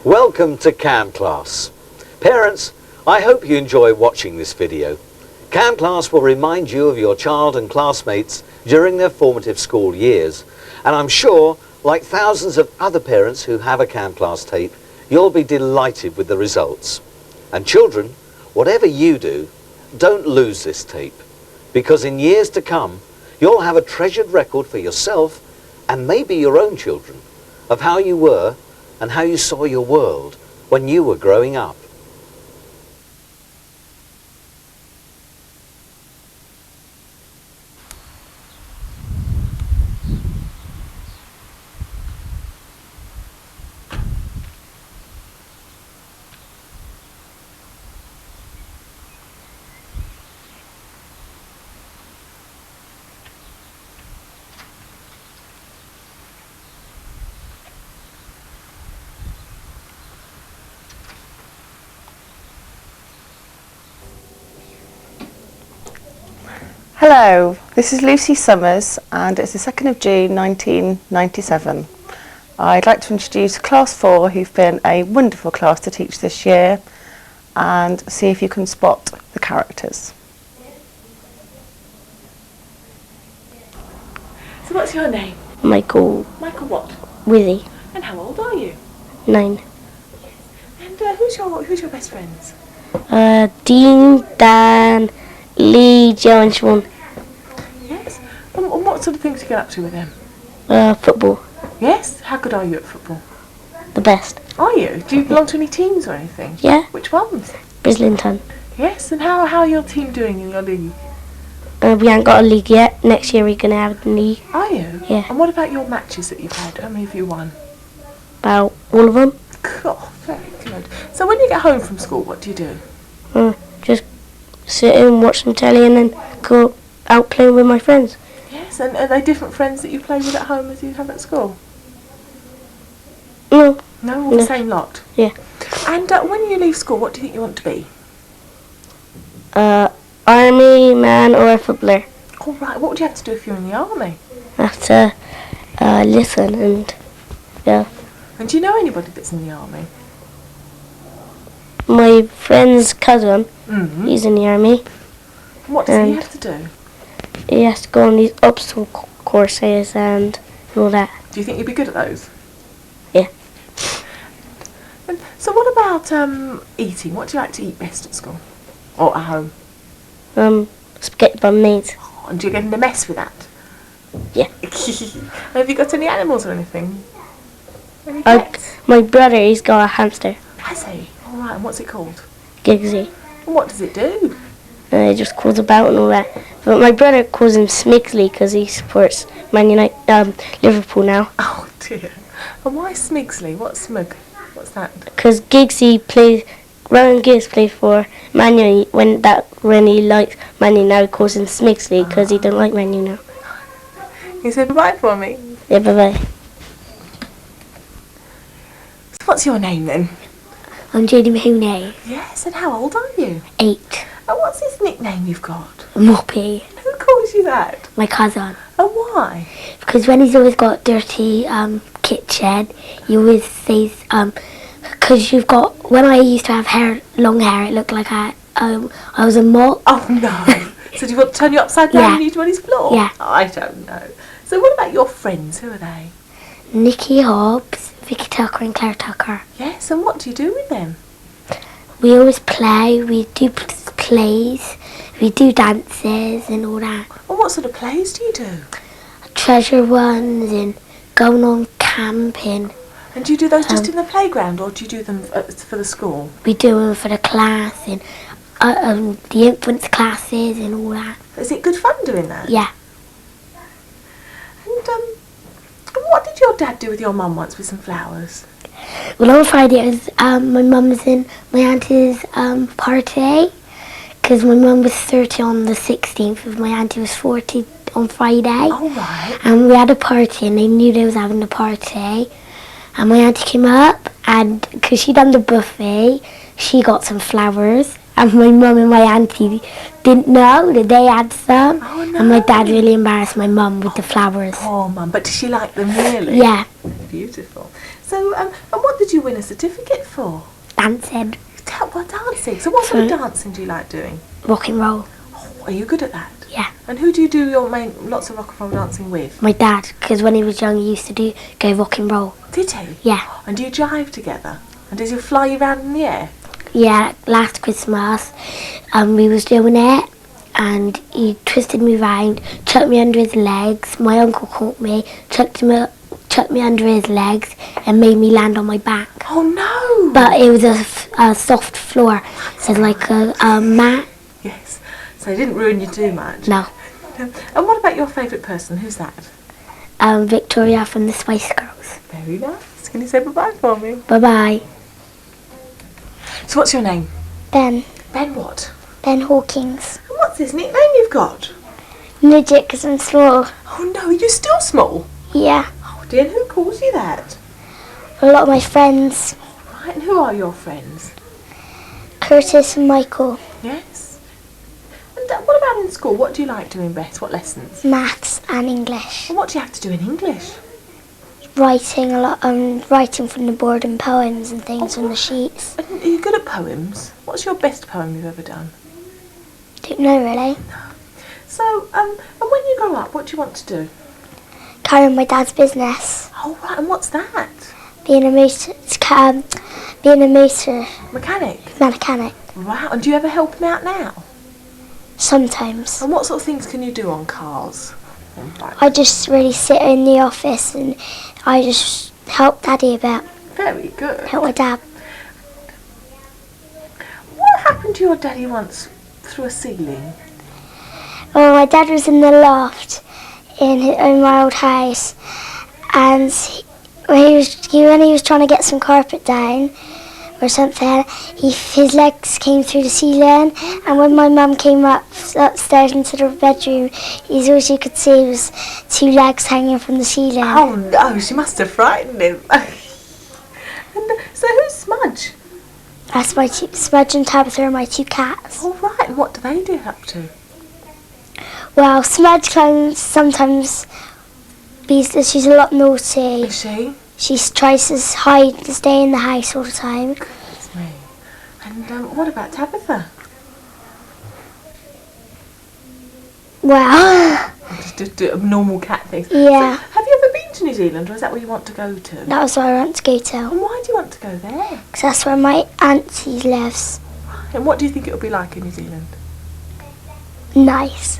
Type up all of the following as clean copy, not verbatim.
Welcome to CAM class. Parents, I hope you enjoy watching this video. CAM class will remind you of your child and classmates during their formative school years, and I'm sure, like thousands of other parents who have a CAM class tape, you'll be delighted with the results. And children, whatever you do, don't lose this tape, because in years to come, you'll have a treasured record for yourself and maybe your own children of how you were and how you saw your world when you were growing up. Hello, this is Lucy Summers and it's the 2nd of June 1997. I'd like to introduce Class 4 who've been a wonderful class to teach this year and see if you can spot the characters. So what's your name? Michael. Michael what? Whithy. And how old are you? 9. And who's your best friends? Dean, Dan, Lee, Joe and Shaun. Yes. And what sort of things do you get up to with them? Football. Yes. How good are you at football? The best. Are you? Do you belong to any teams or anything? Yeah. Which ones? Brislington. Yes. And how are your team doing in your league? We haven't got a league yet. Next year we're going to have a league. Are you? Yeah. And what about your matches that you've had? How many have you won? About all of them. Oh, very good. So when you get home from school, what do you do? Just sit and watch some telly and then go out playing with my friends. Yes. And are they different friends that you play with at home as you have at school? No. No, all the same lot? Yeah. And when you leave school, what do you think you want to be? Army, man or a footballer. All right. What would you have to do if you're in the army? I have to listen and yeah. And do you know anybody that's in the army? My friend's cousin, Mm-hmm. he's in the army. What does he have to do? He has to go on these obstacle courses and all that. Do you think you'd be good at those? Yeah. And so what about eating? What do you like to eat best at school? Or at home? Spaghetti bolognese. Oh, and do you get in a mess with that? Yeah. Have you got any animals or anything? Any pets? My brother, he's got a hamster, Has he? All right, and what's it called? Giggsy. And what does it do? He just calls about and all that. But my brother calls him Smigsley because he supports Man United, Liverpool now. Oh dear. And why Smigsley? What's Smug? What's that? Because Ryan Giggs plays for Man United when he likes Man United now he calls him Smigsley because he don't like Man United now. You said bye for me. Yeah, bye-bye. So what's your name then? I'm Jodie Mahoney. Yes, and how old are you? 8. And what's this nickname you've got? Moppy. Who calls you that? My cousin. And why? Because when he's always got dirty kitchen, he always says, because when I used to have long hair, it looked like I was a mop. Oh no. So do you want to turn you upside down and use you on his floor? Yeah. Oh, I don't know. So what about your friends? Who are they? Nikki Hobbs, Vicky Tucker and Claire Tucker. Yes, and what do you do with them? We always play, we do plays, we do dances and all that. And what sort of plays do you do? Treasure ones and going on camping. And do you do those just in the playground or do you do them for the school? We do them for the class and the infants classes and all that. Is it good fun doing that? Yeah. And what did your dad do with your mum once with some flowers? Well, on Friday it was my mum's and my auntie's party because my mum was 30 on the 16th and my auntie was 40 on Friday. All right. And we had a party and they knew they was having a party and my auntie came up and because she done the buffet she got some flowers and my mum and my auntie didn't know that they had some. Oh, no. And my dad really embarrassed my mum with the flowers. Poor mum, but did she like them really? Yeah. Beautiful. So, and what did you win a certificate for? Dancing. What dancing? So what sort of dancing do you like doing? Rock and roll. Oh, are you good at that? Yeah. And who do you do your lots of rock and roll dancing with? My dad, because when he was young, he used to go rock and roll. Did he? Yeah. And do you jive together? And does he fly you around in the air? Yeah, last Christmas, we was doing it, and he twisted me round, chucked me under his legs. My uncle caught me, chucked me under his legs, and made me land on my back. Oh no! But it was a soft floor, so like a mat. Yes. So it didn't ruin you too much. No. And what about your favourite person? Who's that? Victoria from the Spice Girls. Very nice. Can you say bye-bye for me? Bye-bye. So what's your name? Ben. Ben what? Ben Hawkins. And what's this nickname you've got? Midget, because I'm small. Oh no, are you still small? Yeah. Oh dear, and who calls you that? A lot of my friends. Right, and who are your friends? Curtis and Michael. Yes. And what about in school? What do you like doing best? What lessons? Maths and English. And what do you have to do in English? Writing a lot. Writing from the board and poems and things on the sheets. And are you good at poems? What's your best poem you've ever done? Don't know really. So, and when you grow up, what do you want to do? Carry on my dad's business. Oh right, and what's that? Being a motor Mechanic. Wow, and do you ever help him out now? Sometimes. And what sort of things can you do on cars? I just really sit in the office and I just help Daddy about. Very good. Help my dad. What happened to your daddy once through a ceiling? Well, my dad was in the loft in my old house, and when he was trying to get some carpet down or something, his legs came through the ceiling, and when my mum came upstairs into the bedroom, all she could see was 2 legs hanging from the ceiling. Oh no, she must have frightened him. And, so who's Smudge? That's my Smudge and Tabitha are my 2 cats. All right, and what do they do up to? Well, Smudge sometimes she's a lot naughty. Is she? She tries to stay in the house all the time. Goodness me. And what about Tabitha? Well, Just do normal cat things. Yeah. So, have you ever been to New Zealand, or is that where you want to go to? that was where I want to go to. And why do you want to go there? Because that's where my auntie lives. And what do you think it'll be like in New Zealand? Nice.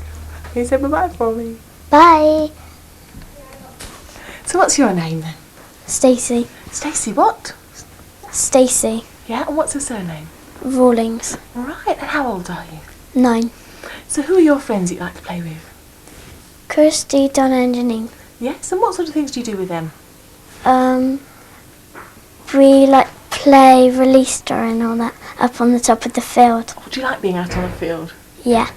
Can you say bye-bye for me? Bye. So what's your name then? Stacey. Stacey what? Stacey Yeah, and what's her surname? Rawlings. Right, and how old are you? 9. So who are your friends that you like to play with? Kirsty, Donna and Janine. Yes, and what sort of things do you do with them? We play release and all that up on the top of the field. Oh, do you like being out on the field? Yeah.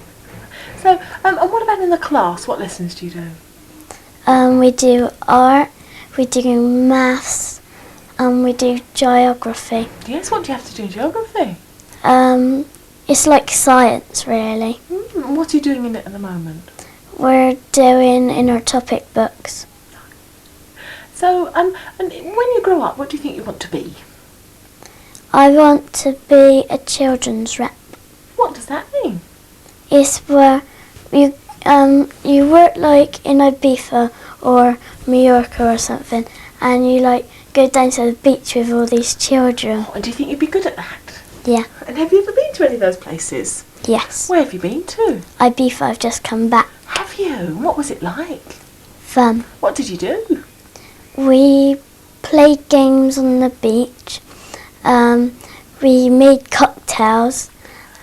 So, and what about in the class? What lessons do you do? We do art, we do maths, and we do geography. Yes, what do you have to do in geography? It's like science, really. And what are you doing in it at the moment? We're doing in our topic books. So, and when you grow up, what do you think you want to be? I want to be a children's rep. What does that mean? It's where you work like in Ibiza or Mallorca or something, and you go down to the beach with all these children. Oh, and do you think you'd be good at that? Yeah. And have you ever been to any of those places? Yes. Where have you been to? Ibiza, I've just come back. Have you? And what was it like? Fun. What did you do? We played games on the beach. We made cocktails.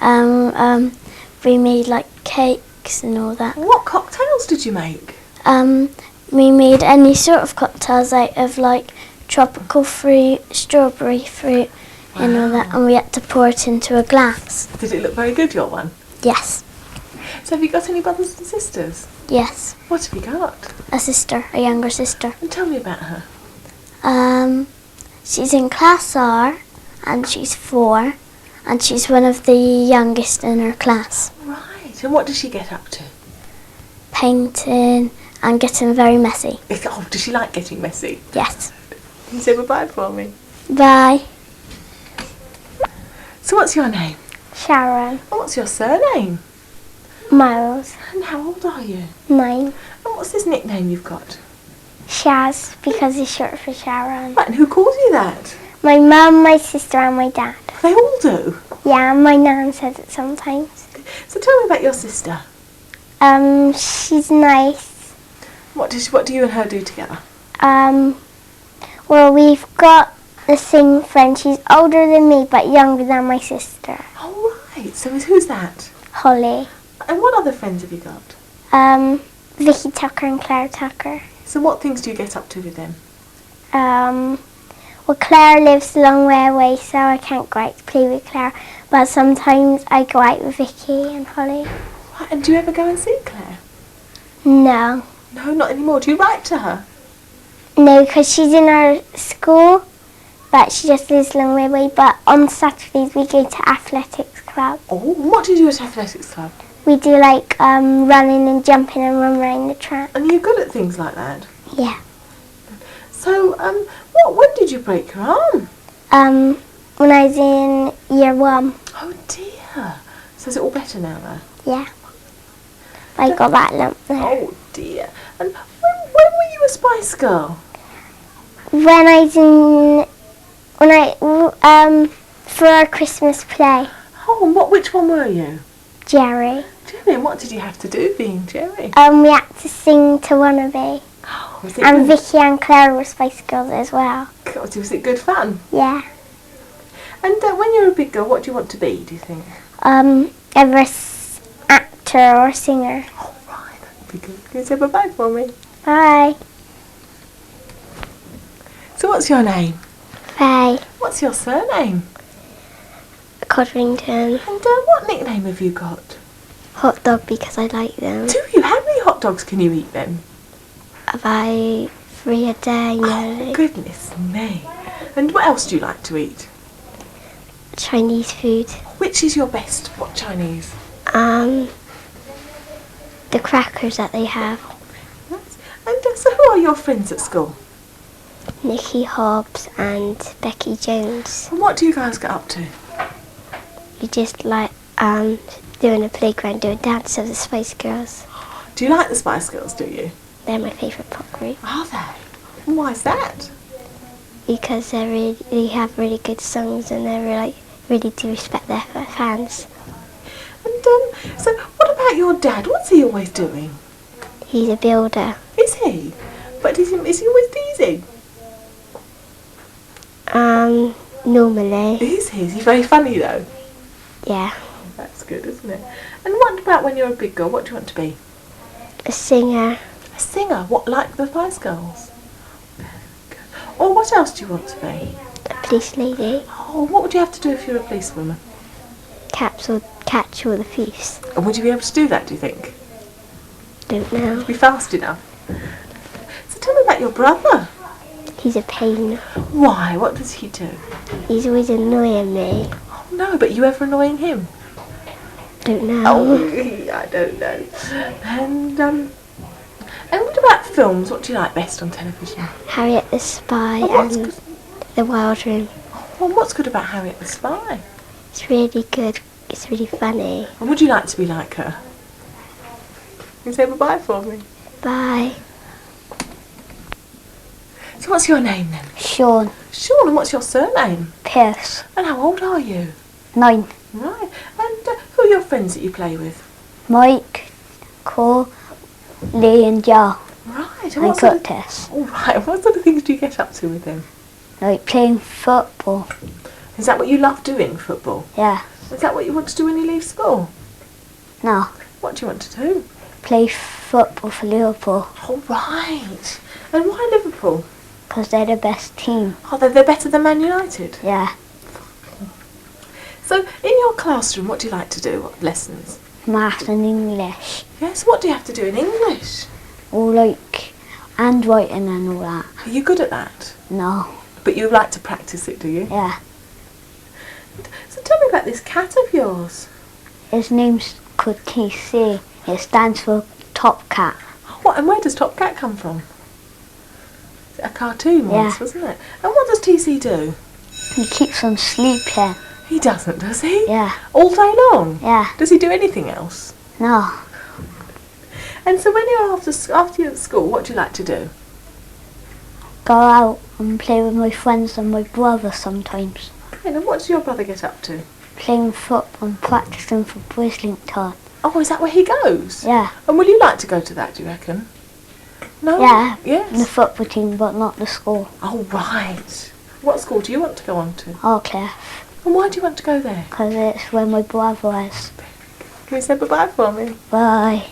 We made cakes and all that. What cocktails did you make? We made any sort of cocktails out of tropical fruit, strawberry fruit, and all that, and we had to pour it into a glass. Did it look very good, your one? Yes. So have you got any brothers and sisters? Yes. What have you got? A sister, a younger sister. And tell me about her. She's in class R, and she's 4, and she's one of the youngest in her class. Right, and what does she get up to? Painting and getting very messy. Oh, does she like getting messy? Yes. Can you say bye-bye for me? Bye. So what's your name? Sharon And what's your surname? Miles. And how old are you? 9. And what's this nickname you've got? Shaz, because it's short for Sharon. Right, and who calls you that? My mum, my sister and my dad. They all do. Yeah, and my nan says it sometimes. So tell me about your sister. She's nice. What do you and her do together? Well, we've got the same friend. She's older than me, but younger than my sister. Oh, right. So who's that? Holly. And what other friends have you got? Vicky Tucker and Claire Tucker. So what things do you get up to with them? Well, Claire lives a long way away, so I can't go out to play with Claire. But sometimes I go out with Vicky and Holly. Right, and do you ever go and see Claire? No. No, not anymore. Do you write to her? No, because she's in our school, but she just lives a long way away. But on Saturdays we go to athletics club. Oh, what do you do at athletics club? We do like running and jumping and run around the track. And you're good at things like that? Yeah. So, when did you break your arm? When I was in year 1. Oh dear. So is it all better now though? Yeah. I got that lump there. Oh dear. And when were you a Spice Girl? When I was for our Christmas play. Oh, and which one were you? Jerry. Jerry, and what did you have to do being Jerry? We had to sing to Wannabe. Oh, was it And good? Vicky and Claire were Spice Girls as well. God, was it good fun? Yeah. And when you're a big girl, what do you want to be, do you think? Either actor or singer. Oh, right, that would be good. Can you say bye-bye for me? Bye. So what's your name? Faye What's your surname? Codrington. And what nickname have you got? Hot dog because I like them. Do you? How many hot dogs can you eat then? About 3 a day Oh, nearly. goodness me. And what else do you like to eat? Chinese food. Which is your best? What Chinese? The crackers that they have. Nice. And so who are your friends at school? Nikki Hobbs and Becky Jones. And what do you guys get up to? You just like doing a playground, doing dance of the Spice Girls. Do you like the Spice Girls, do you? They're my favourite pop group Are they? And why is that? because they have really good songs and they're really do respect their fans. And so what about your dad? What's he always doing? He's a builder. Is he? But is he always teasing? Normally, Is he? Is he very funny though? yeah, That's good, isn't it? And what about when you're a big girl? What do you want to be? a singer, A singer? What, like the Spice Girls? Very good. Or what else do you want to be? a police lady, Oh, what would you have to do if you're a policewoman? catch all the thieves. And would you be able to do that, do you think? Don't know. Be fast enough? So tell me about your brother. He's a pain. Why? What does he do? He's always annoying me. Oh no, but you ever annoying him? Don't know. Oh, I don't know. And what about films? What do you like best on television? Harriet the Spy Oh, what's and good? The Wild Room. Well, what's good about Harriet the Spy? It's really good. It's really funny. And would you like to be like her? Can you say bye-bye for me? Bye. So what's your name then? Shaun Shaun, and what's your surname? Pierce, And how old are you? 9. Right. And who are your friends that you play with? Mike, Cole, Lee and Jar. Right. And what sort of, Curtis. all right. And what sort of things do you get up to with them? Like playing football. Is that what you love doing, football? Yeah. Is that what you want to do when you leave school? No. What do you want to do? Play football for Liverpool. All right. And why Liverpool? Because they're the best team. Oh, they're better than Man United. Yeah. So, in your classroom, what do you like to do? What lessons? Maths and English. Yes, what do you have to do in English? All like handwriting and all that. Are you good at that? No. But you like to practice it, do you? Yeah. So tell me about this cat of yours. His name's called TC. It stands for Top Cat. What, and where does Top Cat come from? A cartoon Yeah. once, wasn't it? And what does TC do? He keeps on sleeping. He doesn't, does he? Yeah. All day long? Yeah. Does he do anything else? No. And so when you're after you're at school, what do you like to do? Go out and play with my friends and my brother sometimes. Okay, and what does your brother get up to? Playing football and practicing for Brislington. Oh, is that where he goes? Yeah. And will you like to go to that, do you reckon? No? Yeah. Yes? In the football team, but not the school. Oh, right. What school do you want to go on to? Okay. And why do you want to go there? Because it's where my brother is. Can you say bye-bye for me? Bye.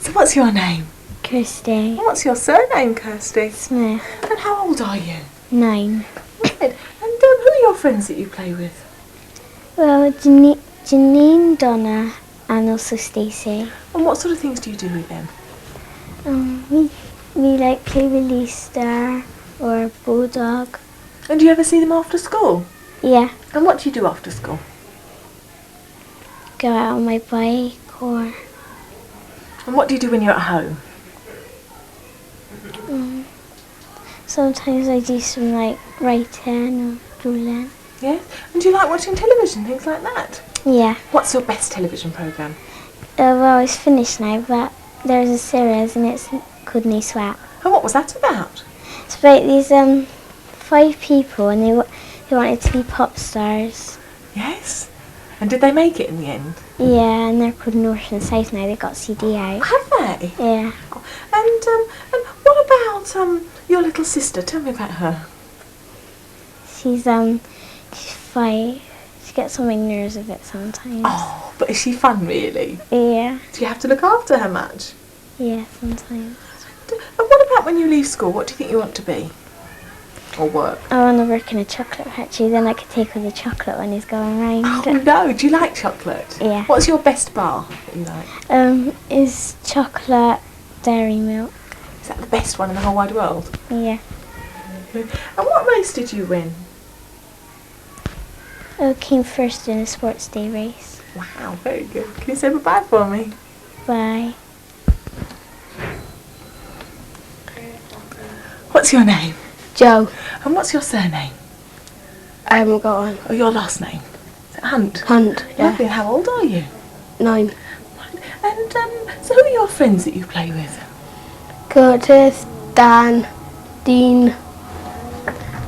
So what's your name? Kirsty And what's your surname, Kirsty? Smith. And how old are you? 9. Good. And who are your friends that you play with? Well, Janine, Donna, and also Stacy. And what sort of things do you do with them? We like play with Lisa or Bulldog. And do you ever see them after school? Yeah. And what do you do after school? Go out on my bike or And what do you do when you're at home? sometimes I do some like writing or drawing. Yes. And do you like watching television, things like that? Yeah. What's your best television programme? Well, it's finished now, but there's a series and it's called New Swap. And what was that about? It's about these 5 people and they wanted to be pop stars. Yes. And did they make it in the end? Yeah, and they're called North and South now. They've got CD out. Have they? Yeah. And what about your little sister? Tell me about her. She's 5. She gets on my nerves a bit sometimes. Oh, but is she fun, really? Yeah. Do you have to look after her much? Yeah, sometimes. And what about when you leave school? What do you think you want to be? Or work? I want to work in a chocolate factory, then I could take all the chocolate when he's going round. Oh no, do you like chocolate? Yeah. What's your best bar that you like? Is chocolate dairy milk. Is that the best one in the whole wide world? Yeah. And what race did you win? I came first in a sports day race. Wow, very good. Can you say bye-bye for me? Bye. What's your name? Joe. And what's your surname? I haven't got one. Or your last name? Is it Hunt? Hunt. Lovely. And how old are you? 9. And so who are your friends that you play with? Curtis, Dan, Dean,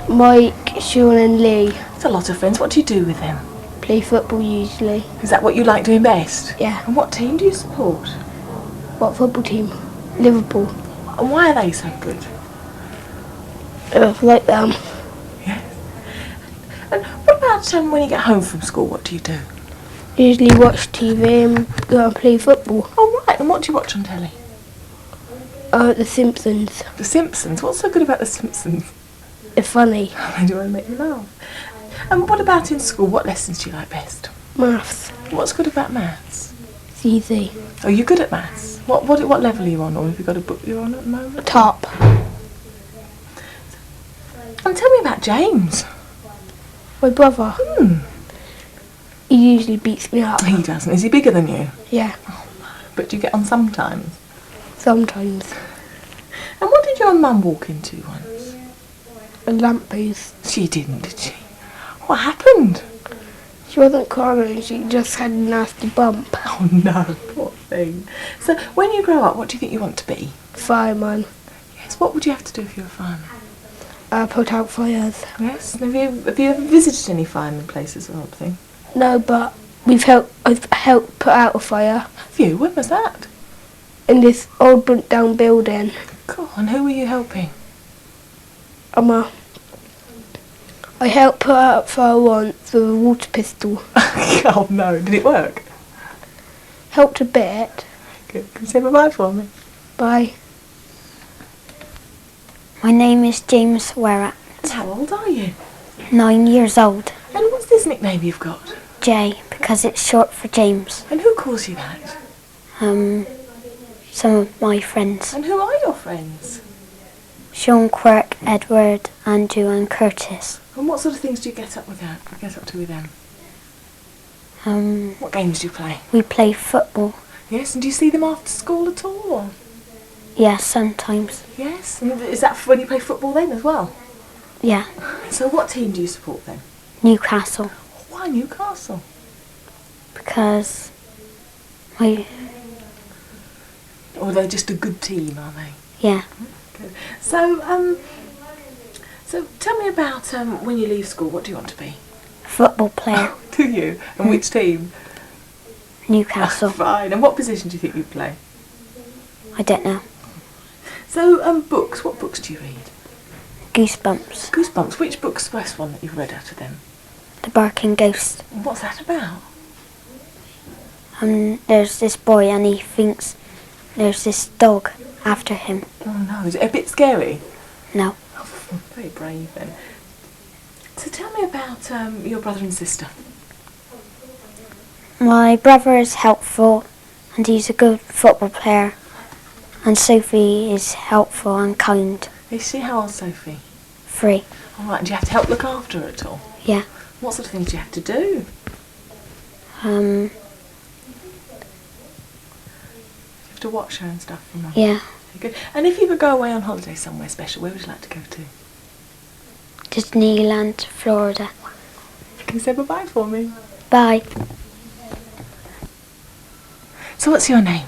Mike, Shaun and Lee. It's a lot of friends. What do you do with them? Play football usually. Is that what you like doing best? Yeah. And what team do you support? What football team? Liverpool. And why are they so good? I like them. Yes. And what about when you get home from school, what do you do? Usually watch TV and go and play football. Oh, right. And what do you watch on telly? The Simpsons. The Simpsons. What's so good about The Simpsons? They're funny. They do want to make you laugh. And what about in school? What lessons do you like best? Maths. What's good about maths? It's easy. Are you good at maths? What level are you on, or have you got a book you're on at the moment? Top. And tell me about James. My brother. He usually beats me up. He doesn't. Is he bigger than you? Yeah. But do you get on sometimes? Sometimes. And what did your mum walk into once? A lamppost. She didn't, did she? What happened? She wasn't crying, she just had a nasty bump. Oh no, poor thing. So when you grow up, what do you think you want to be? Fireman. Yes, what would you have to do if you were a fireman? Put out fires. Yes, have you ever visited any fireman places or something? No, but I've helped put out a fire Have you? When was that? in this old burnt down building. God, and who were you helping? I helped put out a fire once with a water pistol. Oh no, did it work? Helped a bit. Good. Can you say bye-bye for me? Bye. My name is James Wherat. And how old are you? 9 years old. And what's this nickname you've got? J, because it's short for James. And who calls you that? Some of my friends. And who are your friends? Sean, Quirk, Edward, Andrew and Curtis. And what sort of things do you get up to with them? What games do you play? We play football. Yes, and do you see them after school at all? Or? Yeah, sometimes. Yes. And is that when you play football then as well? Yeah. So what team do you support then? Newcastle. Why Newcastle? Because I, Or they're just a good team, are they? yeah, Good. So, so tell me about when you leave school. What do you want to be? football player. Do you? And which team? Newcastle. Fine. And what position do you think you play? I don't know. So, books. What books do you read? Goosebumps. Goosebumps. Which book's the best one that you've read out of them? The Barking Ghost. And what's that about? There's this boy and he thinks there's this dog after him. Oh no, is it a bit scary? No. Oh, very brave then. So tell me about your brother and sister. My brother is helpful and he's a good football player. And Sophie is helpful and kind. Is she? How old, Sophie? 3. All right. Do you have to help look after her at all? Yeah. What sort of things do you have to do? Um, You have to watch her and stuff from her. yeah. Very good. And if you could go away on holiday somewhere special, where would you like to go to? Disneyland, Florida. Can you say bye-bye for me? Bye. So what's your name?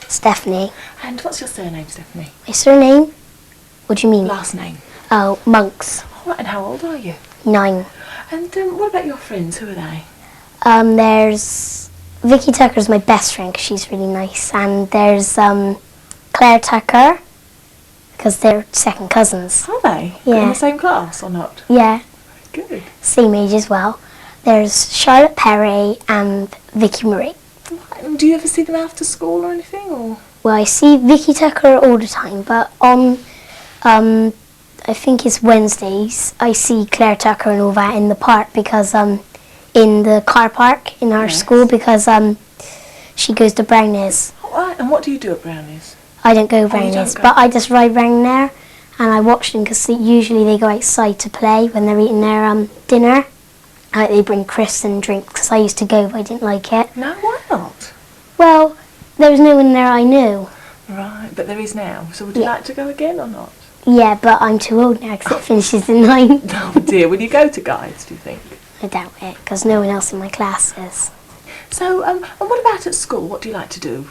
Stephanie. And what's your surname, Stephanie? My surname? What do you mean? Last name. Oh, Monks. All right. And how old are you? 9. And what about your friends? Who are they? There's Vicky Tucker's my best friend 'cause she's really nice, and there's Claire Tucker because they're second cousins. Are they? Yeah. In the same class or not? Yeah, Good. same age as well. There's Charlotte Perry and Vicky Marie. And do you ever see them after school or anything? Or Well, I see Vicky Tucker all the time, but on I think it's Wednesdays, I see Claire Tucker and all that in the park because in the car park in our Yes. school because she goes to Brownies. all right. And what do you do at Brownies? I don't go you Brownies, don't go. but I just ride round there and I watch them because usually they go outside to play when they're eating their dinner. They bring crisps and drinks because I used to go but I didn't like it. No, why not? Well, there was no one there I knew. Right, but there is now. So would you Yeah. like to go again or not? Yeah, but I'm too old now because it finishes at 9. Oh dear, will you go to guides, do you think? I doubt it because no one else in my class is. So, and what about at school? What do you like to do?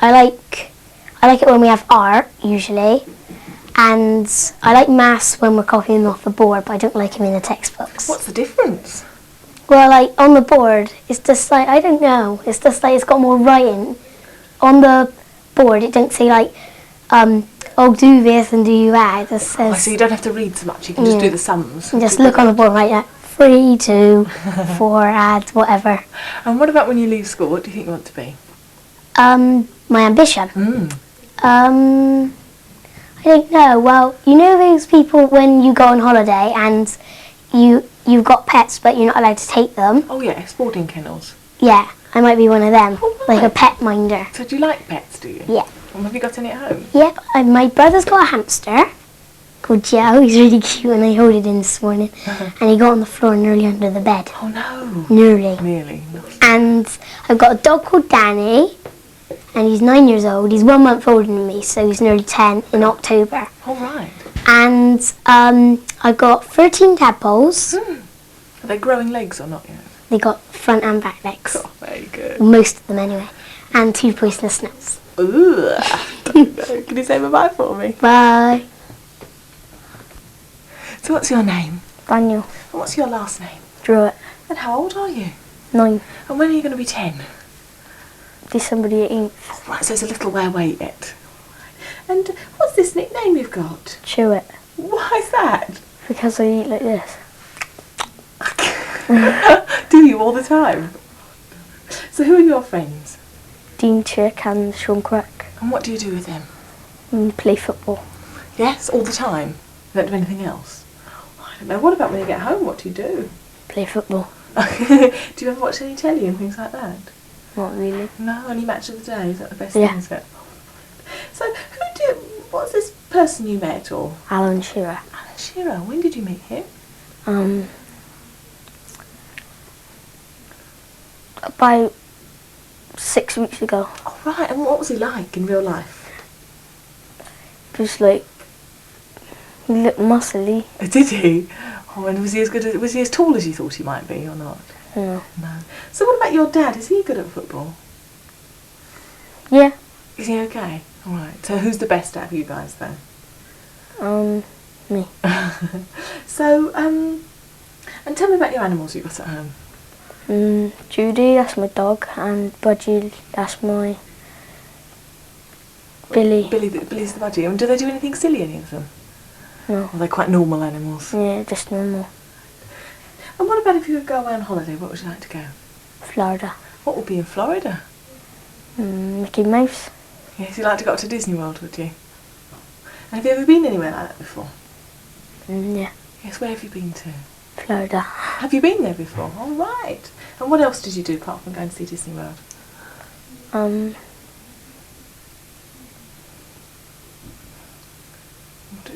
I like it when we have art usually, and I like maths when we're copying them off the board, but I don't like them in the textbooks. What's the difference? Well, like on the board, it's just like I don't know. It's just like it's got more writing on the board. It don't say like, oh, do this and do that. It just Oh, says so you don't have to read so much, you can just do the sums. and just look on the board like that. 3, 2, 4, add whatever. And what about when you leave school? What do you think you want to be? My ambition. Mm. I don't know. Well, you know those people when you go on holiday and you've got pets but you're not allowed to take them? Oh yeah, sporting kennels. Yeah, I might be one of them. Oh, Like a right. pet minder. So do you like pets, do you? Yeah. And have you got any at home? Yep, my brother's got a hamster called Joe. He's really cute and I hold it in this morning. And he got on the floor nearly under the bed. Oh no. Nearly. Really? And I've got a dog called Danny and he's 9 years old. He's 1 month older than me, so he's nearly 10 in October. All right. And I've got 13 tadpoles. Are they growing legs or not yet? They got front and back legs. Oh, very good. Most of them anyway. And 2 poisonous snakes. Ooh. Can you say bye-bye for me? Bye. So what's your name? Daniel. And what's your last name? Drewitt. And how old are you? 9. And when are you going to be 10? December the 18th. Oh, right, so it's a little way away yet. And what's this nickname you've got? Chew it. Why's that? Because I eat like this. Do you all the time? So who are your friends? Dean Chick and Sean Crack. And what do you do with them? And play football. Yes, all the time? You don't do anything else? I don't know. What about when you get home? What do you do? Play football. Do you ever watch any telly and things like that? Not really. No, only Match of the Day. Is that the best Yeah. thing, is it? So, what's this person you met, or? Alan Shearer. Alan Shearer. When did you meet him? About 6 weeks ago. Oh, right. And what was he like in real life? was like, he looked muscly. Did he? Oh, and was he as tall as you thought he might be, or not? No. No. So what about your dad? Is he good at football? Yeah. Is he okay? All right. So who's the best out of you guys then? Me. So, and tell me about your animals you got at home. Judy, that's my dog, and Budgie, that's my Billy. Billy's the budgie. And do they do anything silly, any of them? No. Or are they quite normal animals? Yeah, just normal. And what about if you could go away on holiday? What would you like to go? Florida. What would be in Florida? Mickey Mouse. Yes, you'd like to go up to Disney World, would you? And have you ever been anywhere like that before? Yeah, Yes, where have you been to? Florida. Have you been there before? All right. And what else did you do apart from going to see Disney World?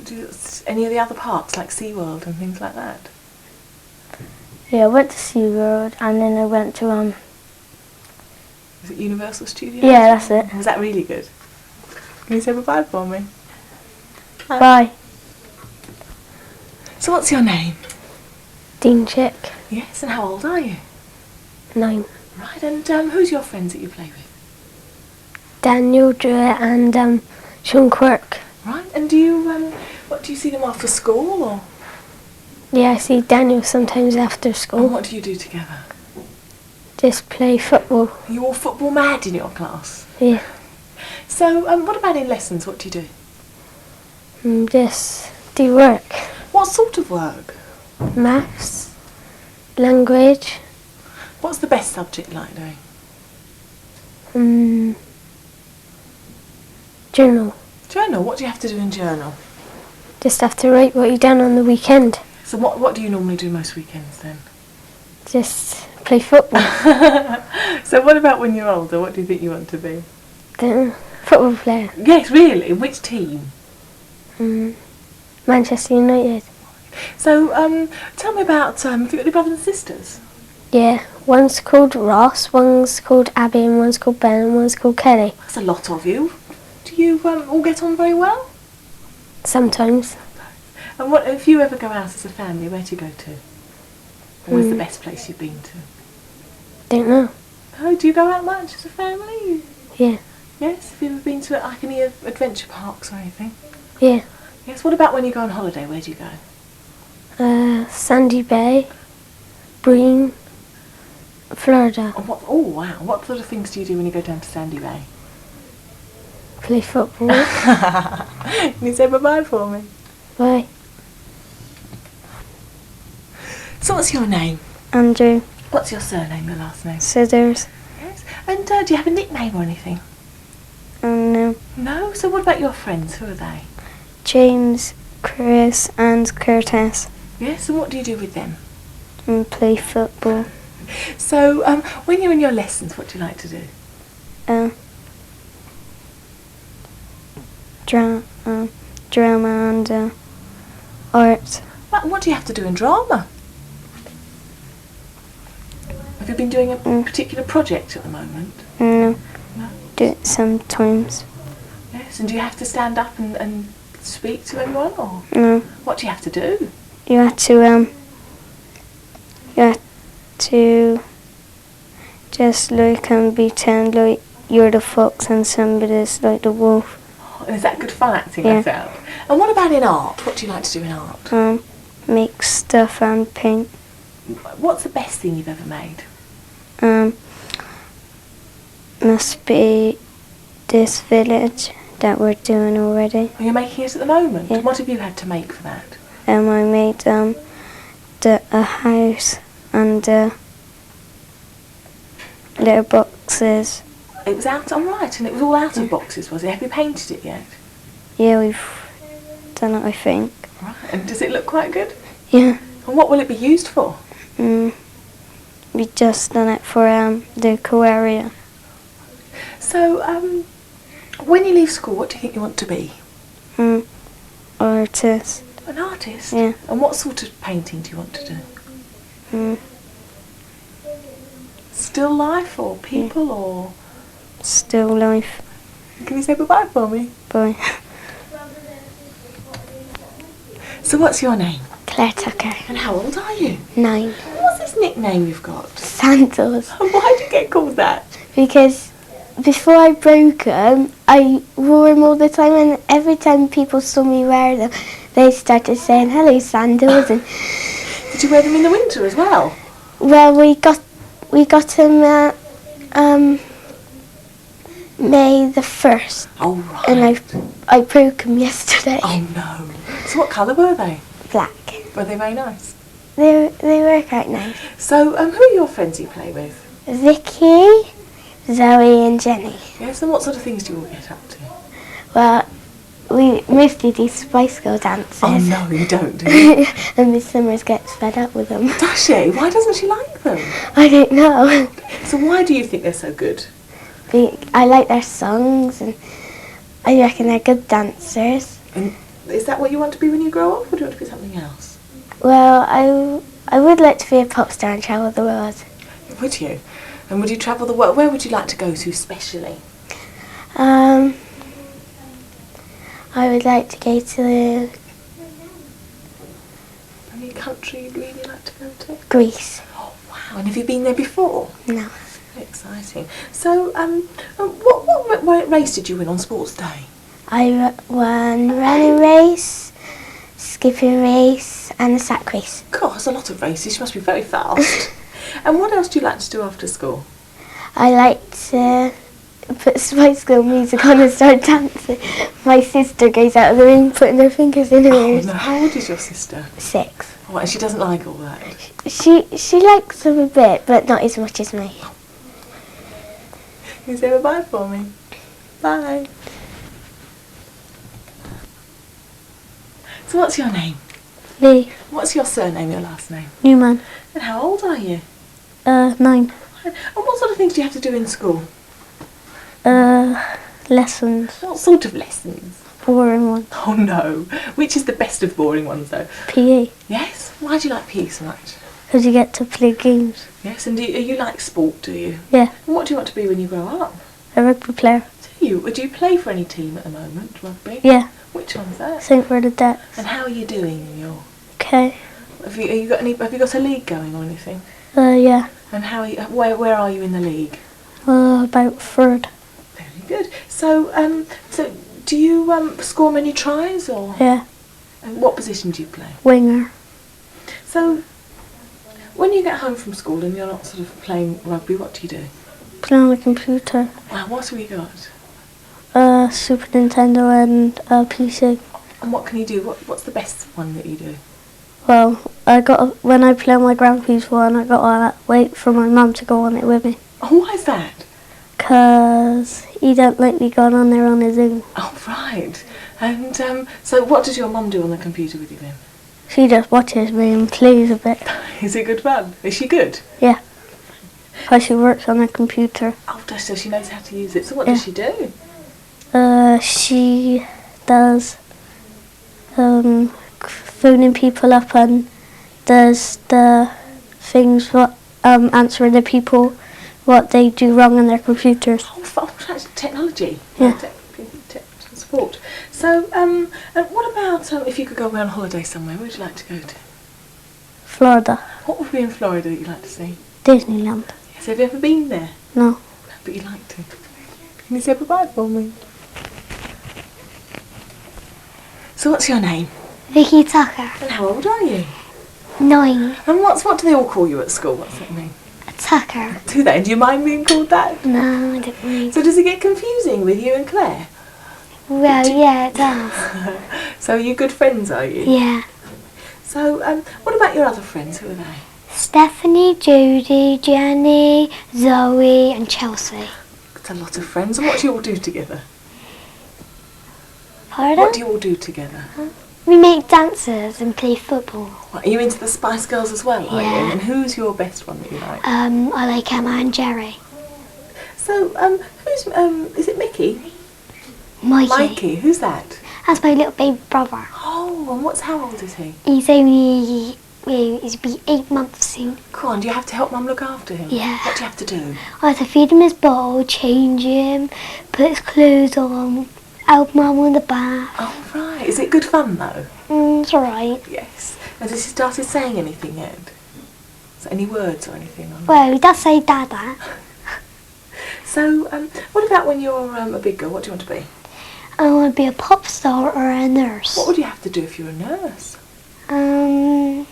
Do any of the other parks, like SeaWorld and things like that? Yeah, I went to SeaWorld, and then I went to Is it Universal Studios? Yeah, that's it. Was that really good? Can you say bye for me? Bye. So what's your name? Dean Chick. Yes, and how old are you? 9. Right, and who's your friends that you play with? Daniel, Drewitt, and Sean Quirk. Right, and do you see them after school, or? Yeah, I see Daniel sometimes after And school. what do you do together? Just play football. Are you all football mad in your class? Yeah. So, what about in lessons? What do you do? Just do work. What sort of work? Maths, language, What's the best subject you like doing? journal. Journal. What do you have to do in journal? Just have to write what you done on the weekend. So what do you normally do most weekends then? Just play football. So what about when you're older? What do you think you want to be? The football player. Yes, really. Which team? Manchester United. So tell me about, have you got any brothers and sisters? Yeah, one's called Ross, one's called Abby, and one's called Ben, and one's called Kelly. That's a lot of you. Do you all get on very well? Sometimes. And what if you ever go out as a family, where do you go to? Or where's the best place you've been to? Don't know. Oh, do you go out much as a family? Yeah. Yes, have you ever been to like any adventure parks or anything? Yeah. Yes, what about when you go on holiday, where do you go? Sandy Bay, Breen, Florida. And oh wow, what sort of things do you do when you go down to Sandy Bay? Play football. Can you say bye-bye for me? Bye. So what's your name? Andrew. What's your surname, your last name? Sidders. Yes. And do you have a nickname or anything? No. No? So what about your friends? Who are they? James, Chris, and Curtis. Yes, and what do you do with them? And play football. So when you're in your lessons, what do you like to do? Drama and art. What do you have to do in drama? Have you been doing a particular project at the moment? No. No? Do it sometimes. Yes, and do you have to stand up and speak to everyone, or No. what do you have to do? You have to just like and pretend like you're the fox and somebody's like the wolf. And is that good fun acting Yeah. that out? And what about in art? What do you like to do in art? Make stuff and paint. What's the best thing you've ever made? Must be this village that we're doing already. Are you making it at the moment? Yeah. What have you had to make for that? I made a house and little boxes. It was out, all right, and it was all out of boxes, was it? Have you painted it yet? Yeah, we've done it, I think. Right, and does it look quite good? Yeah. And what will it be used for? We just done it for the co-area. So, when you leave school, what do you think you want to be? Artist. An artist? Yeah. And what sort of painting do you want to do? Still life or people or? Still life. Can you say bye-bye for me? Bye. So what's your name? Claire Tucker. And how old are you? 9. What's this nickname you've got? Sandals. And why did you get called that? Because before I broke them, I wore them all the time, and every time people saw me wear them, they started saying, "Hello, Sandals." And Did you wear them in the winter as well? well, we got them at May the 1st, Oh, right. and I broke them yesterday. Oh, no. So what colour were they? Black. Were they very nice? They were quite nice. So who are your friends you play with? Vicky, Zoe, and Jenny. Yes, and what sort of things do you all get up to? Well, we mostly do Spice Girl dances. Oh, no, you don't, do you? And Miss Summers gets fed up with them. Does she? Why doesn't she like them? I don't know. So why do you think they're so good? I like their songs, and I reckon they're good dancers. And is that what you want to be when you grow up, or do you want to be something else? Well, I would like to be a pop star and travel the world. Would you? And would you travel the world? Where would you like to go to specially? I would like to go to Any country you'd really like to go to? Greece. Oh, wow. And have you been there before? No. Very exciting. So, what race did you win on sports day? I won running race, skipping race, and a sack race. God, there's a lot of races. You must be very fast. And what else do you like to do after school? I like to put Spice Girl music on and start dancing. My sister goes out of the room putting her fingers in her Oh, ears. no. How old is your sister? 6. Oh, and she doesn't like all that. She likes them a bit, but not as much as me. Can you say bye for me? Bye. So what's your name? Lee. What's your surname, your last name? Newman. And how old are you? 9. And what sort of things do you have to do in school? Lessons. What sort of lessons? Boring one. Oh no. Which is the best of boring ones though? PE. Yes? Why do you like PE so much? Because you get to play games. Yes, and you like sport, do you? Yeah. And what do you want to be when you grow up? A rugby player. Do you? Do you play for any team at the moment, rugby? Yeah. Which one's that? St. Bernadette. And how are you doing in your... Okay. Have you got a league going or anything? Yeah. And how are you, where are you in the league? About 3rd. Very good. So do you score many tries or? Yeah. And what position do you play? Winger. So when you get home from school and you're not sort of playing rugby, what do you do? Play on the computer. Wow, what have we got? Super Nintendo and PC. And what can you do? What's the best one that you do? Well, when I play on my grandpa's one, I got to wait for my mum to go on it with me. Oh, why is that? 'Cause he don't like me going on there on his own. Oh, right. And so what does your mum do on the computer with you then? She just watches me and plays a bit. Is it good fun? Is she good? Yeah. 'Cause she works on a computer. Oh, so she knows how to use it. So what does she do? She does phoning people up and does the things answering the people what they do wrong on their computers. Oh, that's technology. Yeah. Tech support. So, and what about if you could go away on holiday somewhere? Where would you like to go to? Florida. What would be in Florida that you'd like to see? Disneyland. Yes, have you ever been there? No. No, but you'd like to. Can you say bye for me? So what's your name? Vicky Tucker. And how old are you? 9. And what do they all call you at school? What's that mean? Tucker. Do they? Do you mind being called that? No, I don't mind. So does it get confusing with you and Claire? Well, yeah, it does. So you're good friends, are you? Yeah. So what about your other friends? Who are they? Stephanie, Jodie, Jenny, Zoe, and Chelsea. It's a lot of friends. And what do you all do together? Pardon? What do you all do together? We make dances and play football. What, are you into the Spice Girls as well, are Yeah. you? And who's your best one that you like? I like Emma and Jerry. So, who's, is it Mickey? Mikey. Who's that? That's my little baby brother. Oh, and how old is he? He's only, he's be 8 months soon. Come on, do you have to help Mum look after him? Yeah. What do you have to do? I have to feed him his bowl, change him, put his clothes on, help Mum with the bath. Oh, right. Is it good fun, though? It's alright. Yes. Has he started saying anything yet? Is there any words or anything on Well, he does say Dada. So, what about when you're a big girl? What do you want to be? I want to be a pop star or a nurse. What would you have to do if you're a nurse? I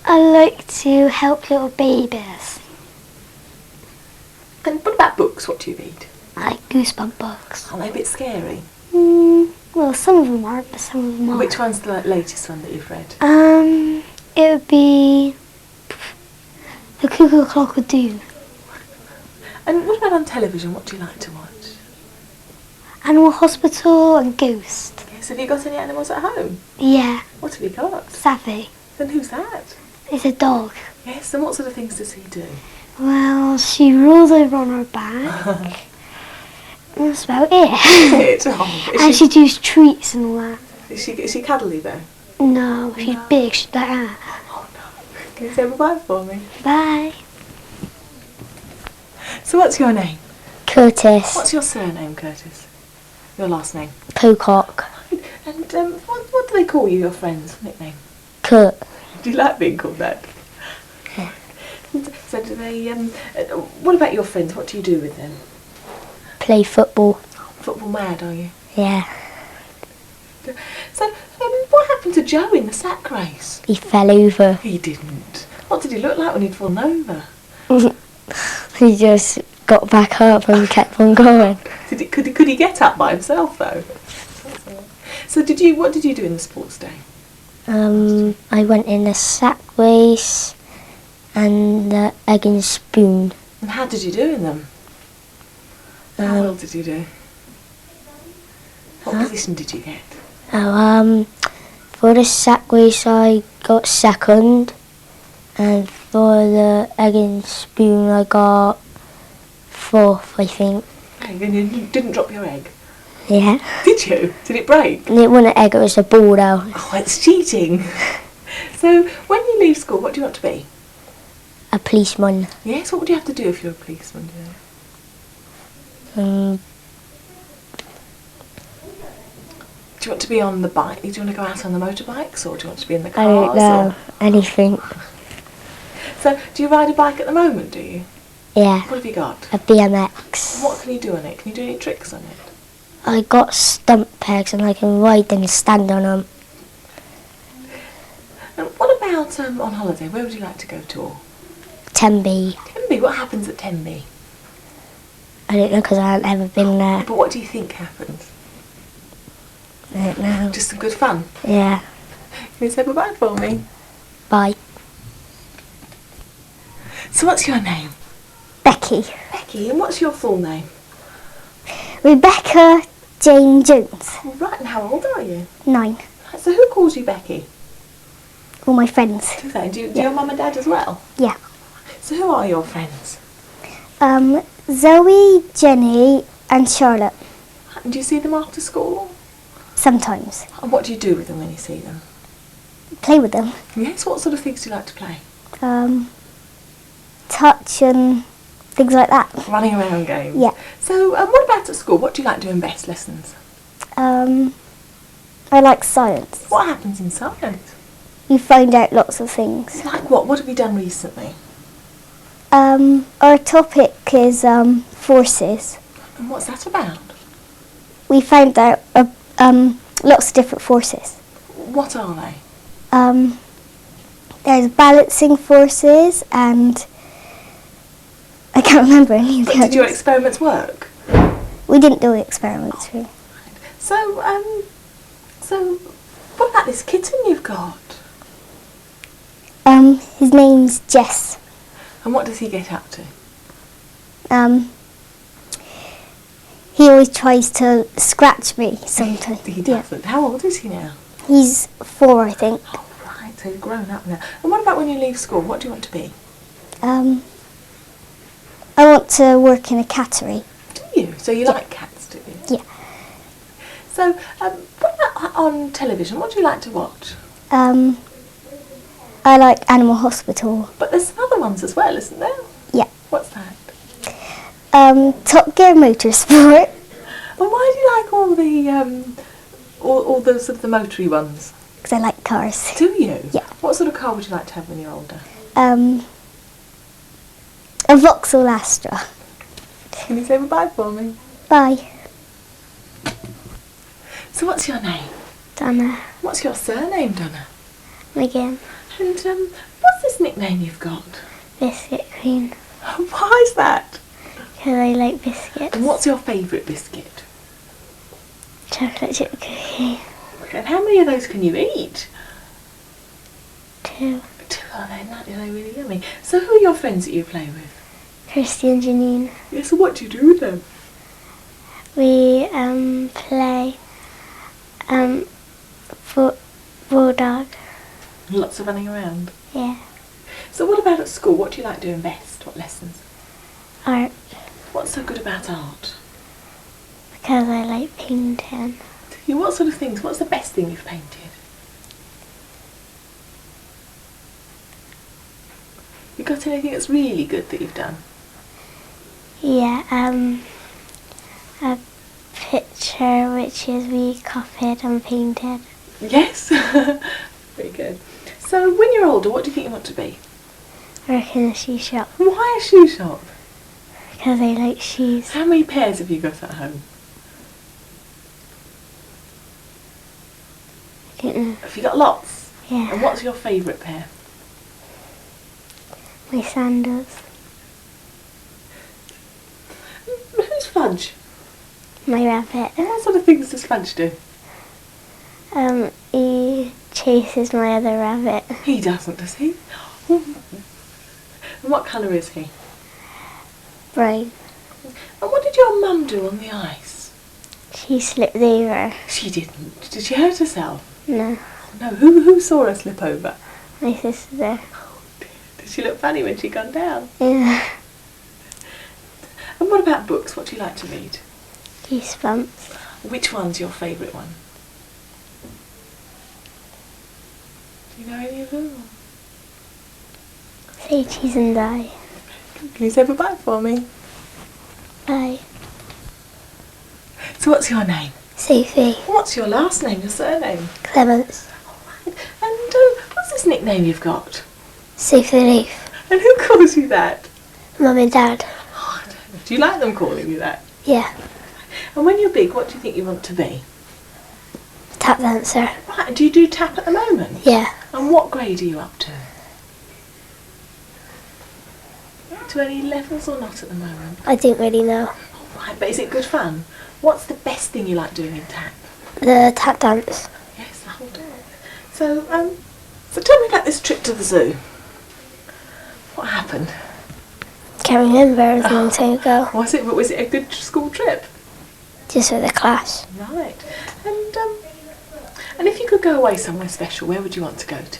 like to help little babies. And what about books? What do you read? I like Goosebump books. Aren't they a bit scary? Well, some of them aren't, but some of them are. Which one's the latest one that you've read? It would be The Cuckoo Clock of Doom. And what about on television? What do you like to watch? Animal Hospital and Ghost. Yes, have you got any animals at home? Yeah, What have you got? Savvy. And who's that? It's a dog. Yes, and what sort of things does he do? Well, she rolls over on her back. And that's about it. And she does treats and all that. Is she cuddly though? No, she's big, she's like that. Oh no. Can you say bye for me? Bye. So what's your name? Curtis. What's your surname, Curtis? Your last name? Pocock. And what do they call you, your friends? Nickname? Kurt. Do you like being called that? Yeah. So do they, what about your friends? What do you do with them? Play football. Football mad, are you? Yeah. So, what happened to Joe in the sack race? He fell over. He didn't. What did he look like when he'd fallen over? He just got back up and kept on going. Could he get up by himself though? So what did you do in the sports day? I went in the sack race and the egg and spoon. And how did you do in them? How well did you do? What position did you get? For the sack race I got second, and for the egg and spoon I got fourth, I think. And you didn't drop your egg? Yeah. Did you? Did it break? And it wasn't an egg, it was a ball though. Oh, it's cheating. So, when you leave school, what do you want to be? A policeman. Yes, what would you have to do if you're a policeman? Do you want to be on the bike? Do you want to go out on the motorbikes, or do you want to be in the I cars? don't know, anything. So, do you ride a bike at the moment, do you? Yeah, What have you got? a BMX. What can you do on it? Can you do any tricks on it? I got stump pegs and I can ride and stand on them. And what about on holiday? Where would you like to go to? Tenby. Tenby, what happens at Tenby? I don't know because I haven't ever been there. But what do you think happens? I don't know. Just some good fun. Yeah. Can you say bye for me? Bye. So what's your name? Becky. Becky, and what's your full name? Rebecca Jane Jones. All right, and how old are you? 9. So who calls you Becky? All my friends. Do they? Do your mum and dad as well? Yeah. So who are your friends? Zoe, Jenny and Charlotte. And do you see them after school? Sometimes. And what do you do with them when you see them? Play with them. Yes, what sort of things do you like to play? Touch and things like that. Running around games? Yeah. So what about at school? What do you like doing best lessons? I like science. What happens in science? You find out lots of things. Like what? What have you done recently? Our topic is forces. And what's that about? We found out lots of different forces. What are they? There's balancing forces and I can't remember any of the But did your others. experiments work? We didn't do experiments. Really. So what about this kitten you've got? His name's Jess. And what does he get up to? He always tries to scratch me sometimes. He doesn't. How old is he now? He's 4, I think. Oh, right, so he's grown up now. And what about when you leave school? What do you want to be? I want to work in a cattery. Do you? So you like cats, do you? Yeah. So, what about on television? What do you like to watch? I like Animal Hospital. But there's some other ones as well, isn't there? Yeah. What's that? Top Gear Motorsport. And why do you like all all the all the sort of the motory ones? Because I like cars. Do you? Yeah. What sort of car would you like to have when you're older? A Vauxhall Astra. Can you say goodbye for me? Bye. So what's your name? Donna What's your surname, Donna? McGuinn. And what's this nickname you've got? Biscuit Queen. Why is that? Because I like biscuits. And what's your favourite biscuit? Chocolate chip cookie. And how many of those can you eat? 2. Oh, they're really yummy. So who are your friends that you play with? Kirsty and Janine. Yeah, so what do you do with them? We play bulldog. Lots of running around. Yeah. So what about at school? What do you like doing best? What lessons? Art. What's so good about art? Because I like painting. What sort of things? What's the best thing you've painted? You got anything that's really good that you've done? Yeah, a picture which is we copied and painted. Yes. Very good. So when you're older, what do you think you want to be? I work in a shoe shop. Why a shoe shop? Because I like shoes. How many pairs have you got at home? I don't know. Have you got lots? Yeah. And what's your favourite pair? My sandals. Who's Fudge? My rabbit. And what sort of things does Fudge do? He chases my other rabbit. He doesn't, does he? And what colour is he? Brown. And what did your mum do on the ice? She slipped over. She didn't. Did she hurt herself? No, No. Who saw her slip over? my sister. Did she look funny when she gone down? Yeah. And what about books? What do you like to read? Goosebumps. Which one's your favourite one? Do you know any of them? Say cheese and die. Can you say goodbye for me? Bye. So what's your name? Sophie What's your last name, your surname? Clements. And what's this nickname you've got? Sophie Leaf. And who calls you that? Mum and Dad. Oh, I don't know. Do you like them calling you that? Yeah. And when you're big, what do you think you want to be? Tap dancer. Right, and do you do tap at the moment? Yeah. And what grade are you up to? To any levels or not at the moment? I didn't really know. Right, but is it good fun? What's the best thing you like doing in tap? The tap dance. Yes, the whole day. So tell me about this trip to the zoo. What happened? Can't remember, it was a long time ago. Was it a good school trip? Just with the class. Right. And if you could go away somewhere special, where would you want to go to?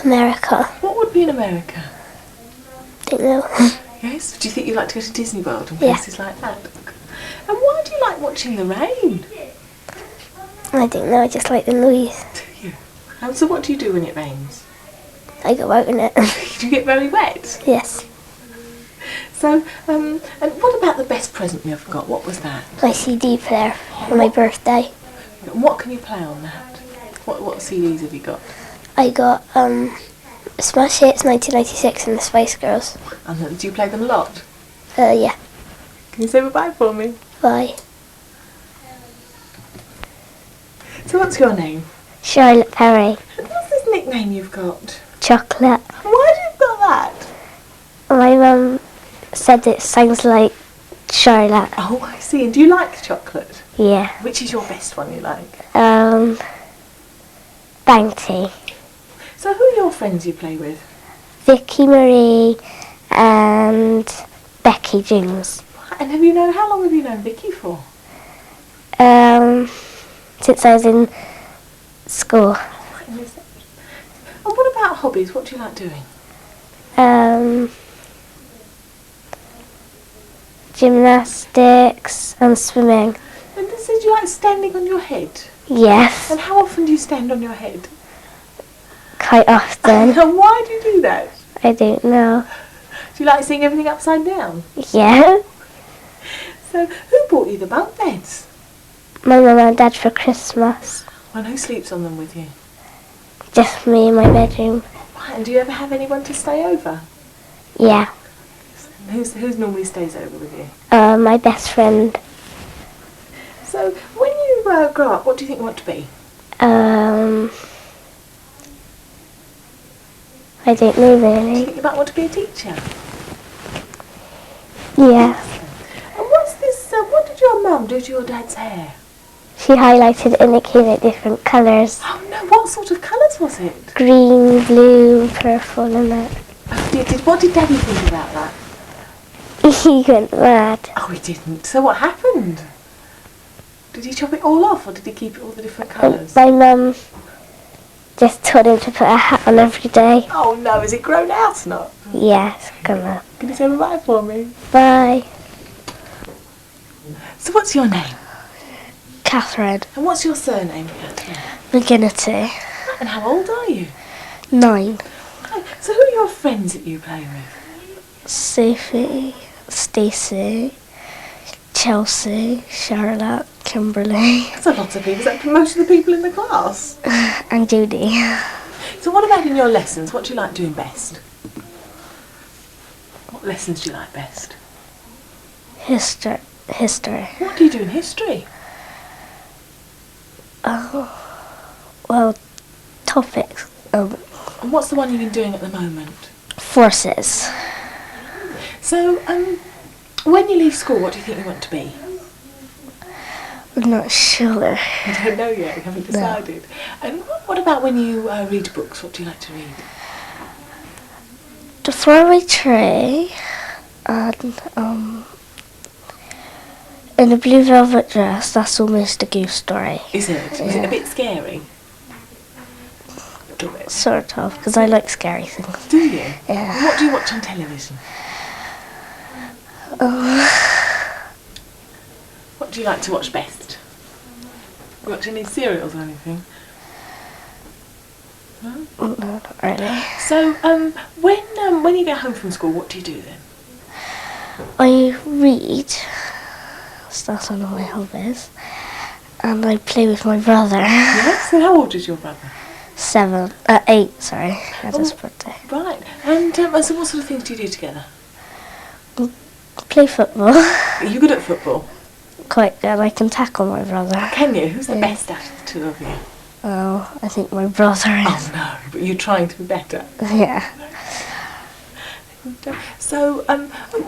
America. What would be in America? Don't know. Yes? Do you think you'd like to go to Disney World and Yeah. places like that? And why do you like watching the rain? I don't know, I just like the noise. Do you? And so what do you do when it rains? I go out in it. Do you get very wet? Yes. So, and what about the best present you ever got? What was that? My CD player for my birthday. And what can you play on that? What CDs have you got? I got Smash Hits 1996 and the Spice Girls. And do you play them a lot? Yeah. Can you say goodbye for me? Bye. So what's your name? Charlotte Perry. And what's this nickname you've got? Chocolate. Why do you got that? My mum said it sounds like Charlotte. Oh, I see. And do you like chocolate? Yeah. Which is your best one you like? Bounty. So who are your friends you play with? Vicky Marie and Becky Jones. And how long have you known Vicky for? Since I was in school. And what about hobbies? What do you like doing? Gymnastics and swimming. And do you like standing on your head? Yes, And how often do you stand on your head? quite often. And why do you do that? I don't know. Do you like seeing everything upside down? Yeah, So who bought you the bunk beds? my mum and dad for Christmas. And who sleeps on them with you? Just me in my bedroom. Right, and do you ever have anyone to stay over? Yeah. Who's normally stays over with you? My best friend. So, when you grow up, what do you think you want to be? I don't know Do you really. think you might want to be a teacher? Yeah. And what's this, what did your mum do to your dad's hair? She highlighted it and it came out different colours. Oh no, what sort of colours was it? Green, blue, purple and that. What did Daddy think about that? He went mad. Oh, he didn't. So what happened? Did he chop it all off, or did he keep it all the different colours? My mum just told him to put a hat on every day. Oh no, is it grown out or not? Yes, come on. Can you say bye for me? Bye. So what's your name? Catherine. And what's your surname, Catherine? McGuinnity. And how old are you? 9. Okay, so who are your friends that you play with? Sophie, Stacy, Chelsea, Charlotte, Kimberly, That's a lot of people. Is that most of the people in the class? and Jodie. So what about in your lessons? What do you like doing best? What lessons do you like best? History. What do you do in history? Well, topics. And what's the one you've been doing at the moment? Forces. So, when you leave school, what do you think you want to be? I'm not sure. You don't know yet, you haven't decided. And what about when you read books? What do you like to read? The Faraway Tree and in a blue velvet dress, that's almost a goose story. Is it? Is it a bit scary? A little bit. Sort of, because I like scary things. Do you? Yeah. And what do you watch on television? What do you like to watch best? You watch any serials or anything? No? No, not really. So, when you get home from school, what do you do then? I read. So that's one of my hobbies. And I play with my brother. Yes. And how old is your brother? 8, sorry. Had his birthday. Right. And so, what sort of things do you do together? Play football. Are you good at football? Quite good. I can tackle my brother. Can you? Who's the Yeah. best out of the two of you? Oh, I think my brother is. Oh no, but you're trying to be better. Yeah. So,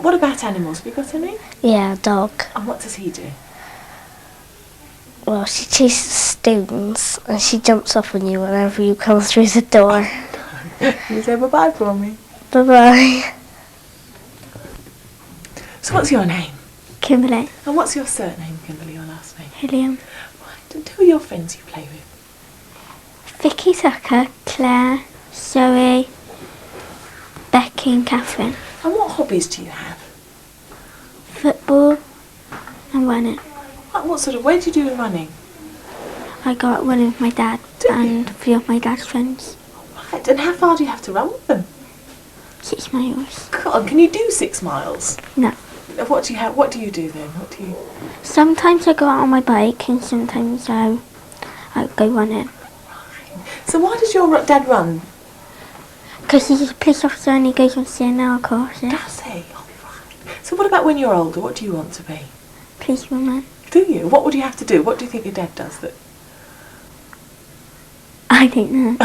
what about animals? Have you got any? Yeah, dog. And what does he do? Well, she chases stones and she jumps up on you whenever you come through the door. Can you say bye-bye for me? Bye-bye. So what's your name? Kimberly. And what's your surname, Kimberly, your last name? William. Right, and who are your friends you play with? Vicky Tucker, Claire, Zoe, Becky and Catherine. And what hobbies do you have? Football and running. What sort of, where do you do running? I go out running with my dad Do you? and a few of my dad's friends. Right, and how far do you have to run with them? 6 miles. God, can you do 6 miles? No. What do you have? What do you do then? What do you? Sometimes I go out on my bike and sometimes I go running. So why does your dad run? Because he's a police officer and he goes on CNL courses. Does he? Oh, right. So what about when you're older? What do you want to be? Policewoman. Do you? What would you have to do? What do you think your dad does that? I don't know.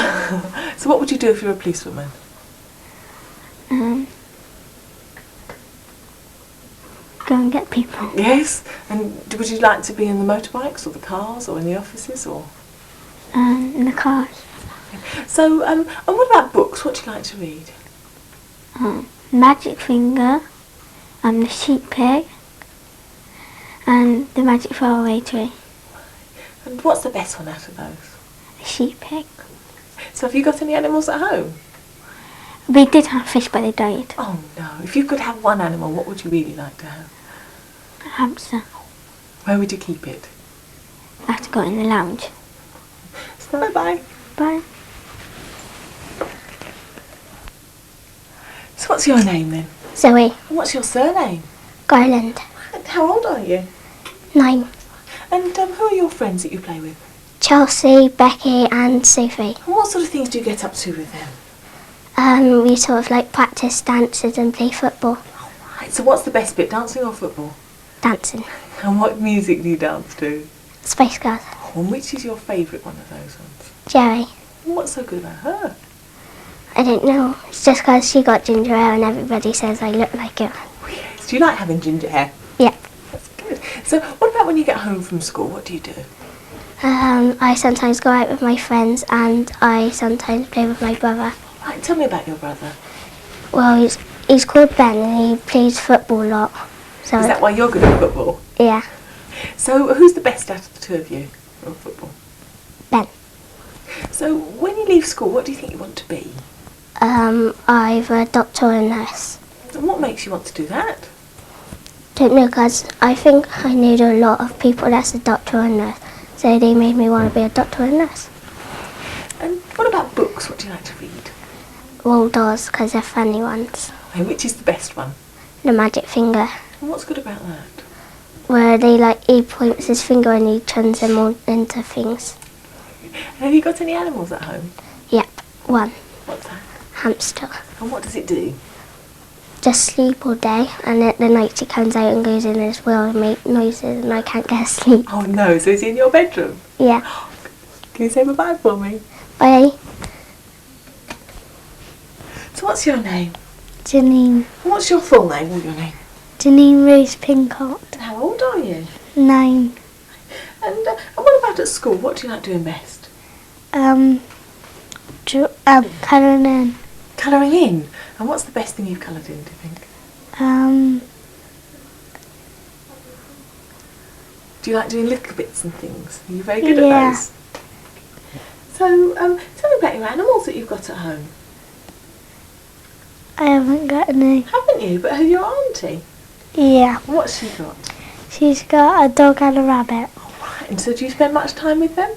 So what would you do if you were a policewoman? Go and get people. Yes. And would you like to be in the motorbikes or the cars or in the offices or? In the cars. So, and what about books? What do you like to read? Magic Finger, The Sheep Pig, and The Magic Faraway Tree. And what's the best one out of those? The Sheep Pig. So have you got any animals at home? We did have fish, but they died. Oh no. If you could have one animal, what would you really like to have? A hamster. Where would you keep it? I had to go in the lounge. So bye-bye. Bye. So what's your name then? Zoe. And what's your surname? Garland. And how old are you? 9. And who are your friends that you play with? Chelsea, Becky and Sophie. And what sort of things do you get up to with them? We sort of like practice dances and play football. Right, so what's the best bit, dancing or football? Dancing. And what music do you dance to? Spice Girls. Oh, and which is your favourite one of those ones? Jerry. And what's so good about her? I don't know. It's just because she got ginger hair and everybody says I look like her. Oh, yes. Do you like having ginger hair? Yeah. That's good. So what about when you get home from school? What do you do? I sometimes go out with my friends and I sometimes play with my brother. Right, tell me about your brother. Well, he's called Ben and he plays football a lot. So Is that why you're good at football? yeah, So who's the best out of the two of you at football? Ben. So when you leave school, what do you think you want to be? Either a doctor or a nurse. And what makes you want to do that? Don't know, because I think I knew a lot of people that's a doctor or a nurse. So they made me want to be a doctor or a nurse. And what about books? What do you like to read? Roald dolls, because they're funny ones. And which is the best one? The magic finger, And what's good about that? where he points his finger and he turns them all into things. And have you got any animals at home? Yep, one. What's that? Hamster. And what does it do? Just sleep all day, and at the night he comes out and goes in his wheel and make noises and I can't get asleep. Oh no, so it's in your bedroom? Yeah. Can you say bye-bye for me? Bye. So what's your name? Janine. And what's your full name or your name? Janine Rose Pincott. And how old are you? 9. And what about at school? What do you like doing best? Colouring in. Colouring in? And what's the best thing you've coloured in, do you think? Do you like doing little bits and things? Are you very good Yeah. at those? So, tell me about your animals that you've got at home. I haven't got any. Haven't you? But your auntie? Yeah. What's she got? She's got a dog and a rabbit. Right, and so do you spend much time with them?